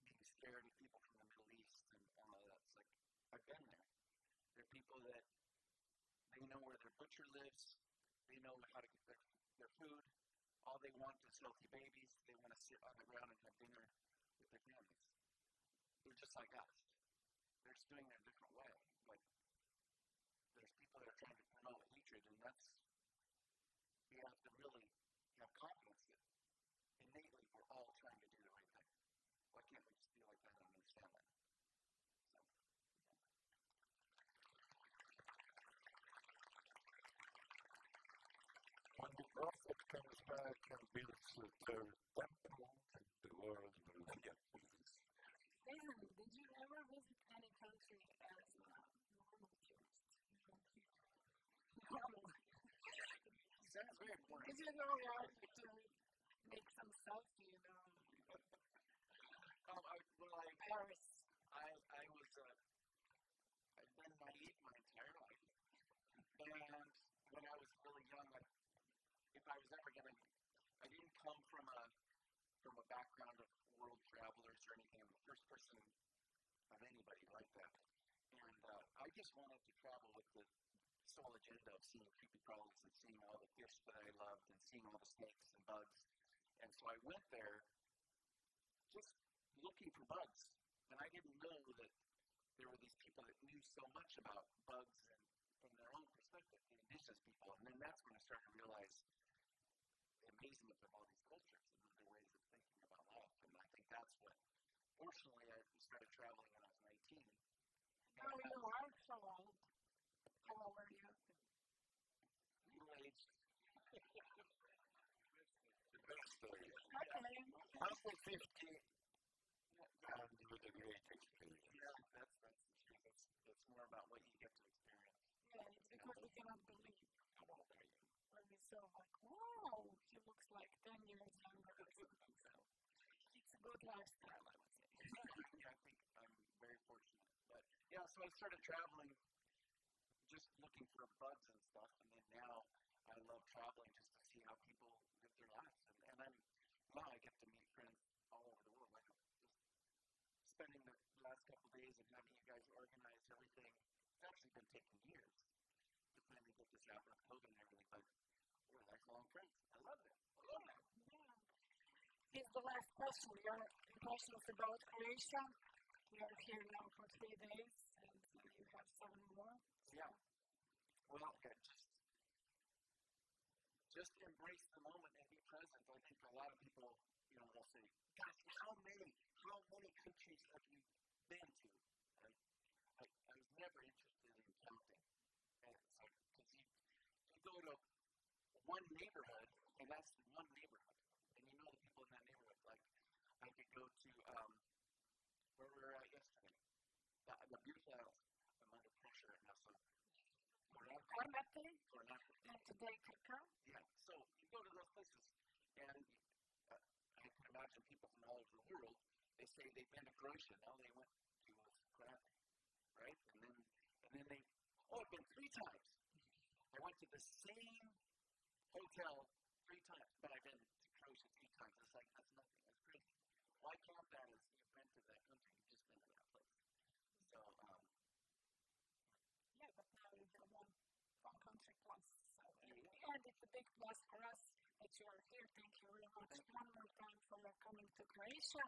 being scared of people from the Middle East and all of that. It's like, I've been there. There are people that they know where their butcher lives. They know how to get their food. All they want is healthy babies. They want to sit on the ground and have dinner with their families. They're just like us. They're just doing it a different way. But there's people that are trying to promote hatred, and we have to really have confidence that innately we're all trying to do the right thing. Why can't we just be like that and understand that? When the prophet comes back and builds the third temple, the world will get peace. Hazen, did you ever visit any country as a normal tourist? Normal. Sounds very important. Did you go out to make some selfie, Paris? I've been naive my entire life. And when I was really young, if I was ever going to, I didn't come from a background of world travelers or anything. I'm the first person of anybody like that. And I just wanted to travel with the sole agenda of seeing creepy crawlies and seeing all the fish that I loved and seeing all the snakes and bugs. And so I went there just looking for bugs. And I didn't know that there were these people that knew so much about bugs and from their own perspective, the indigenous people. And then that's when I started to realize the amazement of all these cultures and their ways of thinking about life. And I think that's what, fortunately, I started traveling when I was 19. Oh, you are so old. How old are you? Middle-aged. The best age. Okay. After 50, and with a great experience. Yeah, that's the truth. It's more about what you get to experience. Yeah, it's because we cannot believe. When we saw, like, wow, he looks like 10 years younger or something. So it's a good lifestyle, I would say. Yeah, I think I'm very fortunate. But yeah, so I started traveling just looking for bugs and stuff, and then now I love traveling just to see how people live their lives. And now I get to meet friends all over the world. Like just spending the last couple of days and having you guys organize everything. It's actually been taking years to finally get this happen with COVID and everything, but we're lifelong friends. I love it. Yeah. is the last question. Your impressions about Croatia. You're here now for 3 days, and you have 7 more. Yeah. Well, okay, just embrace the moment and be present. I think a lot of people, will say, "Gosh, how many countries have you been to?" I was never interested in counting, and so because you go to one neighborhood, and that's one neighborhood, and you know the people in that neighborhood. Like I could go to where we were at yesterday, the beautiful house. I'm under pressure right now, so. Kornate, and today Krka. Yeah, so you go to those places, and I can imagine people from all over the world, they say they've been to Croatia, now they went to Kornate, right? And then I've been 3 times. I went to the same hotel 3 times, but I've been to Croatia 3 times. It's like, that's nothing, that's crazy. Why count that as you've been to that country, you've just been to that place? So, yeah, but now you have one country plus. So, and it's a big plus for us that you are here. Thank you very much one more time for coming to Croatia.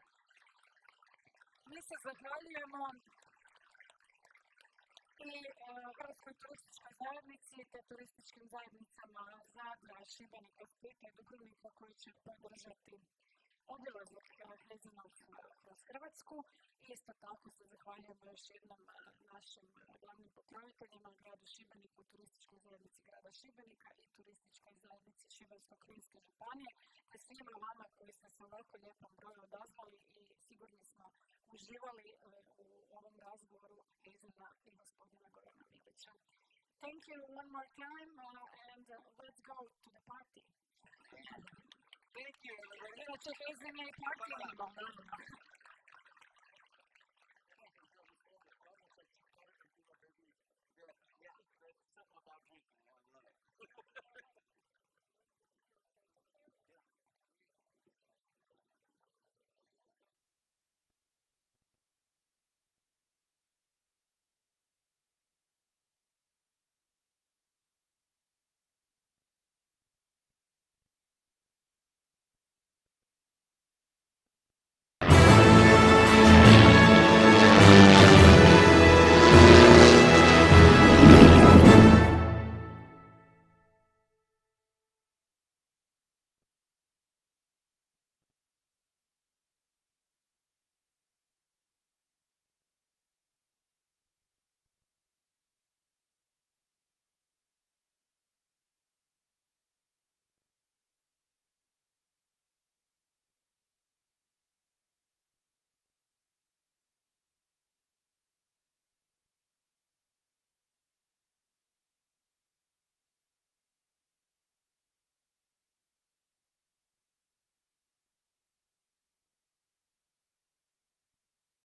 Mi se zahvaljujemo i Hrvatskoj turističkoj zajednici te turističkim zajednicama Zadra, Šibenika, Splita i Dubrovnika koji će podržati obilazak Hazenov kroz Hrvatsku. Isto tako se zahvaljujemo još jednom našim glavnim pokroviteljima, gradu Šibeniku, turističkoj zajednici grada Šibenika i turističkoj zajednici Šibensko-kninske županije, te svima vama koji ste se ovako lijepom broju odazvali i sigurni smo uživali u ovom razgovoru Hazena i gospodina Gorana Milića. Thank you one more time and let's go to the party. thank you. Inače, Hazen je i party. Yeah, something about drinking. I love it.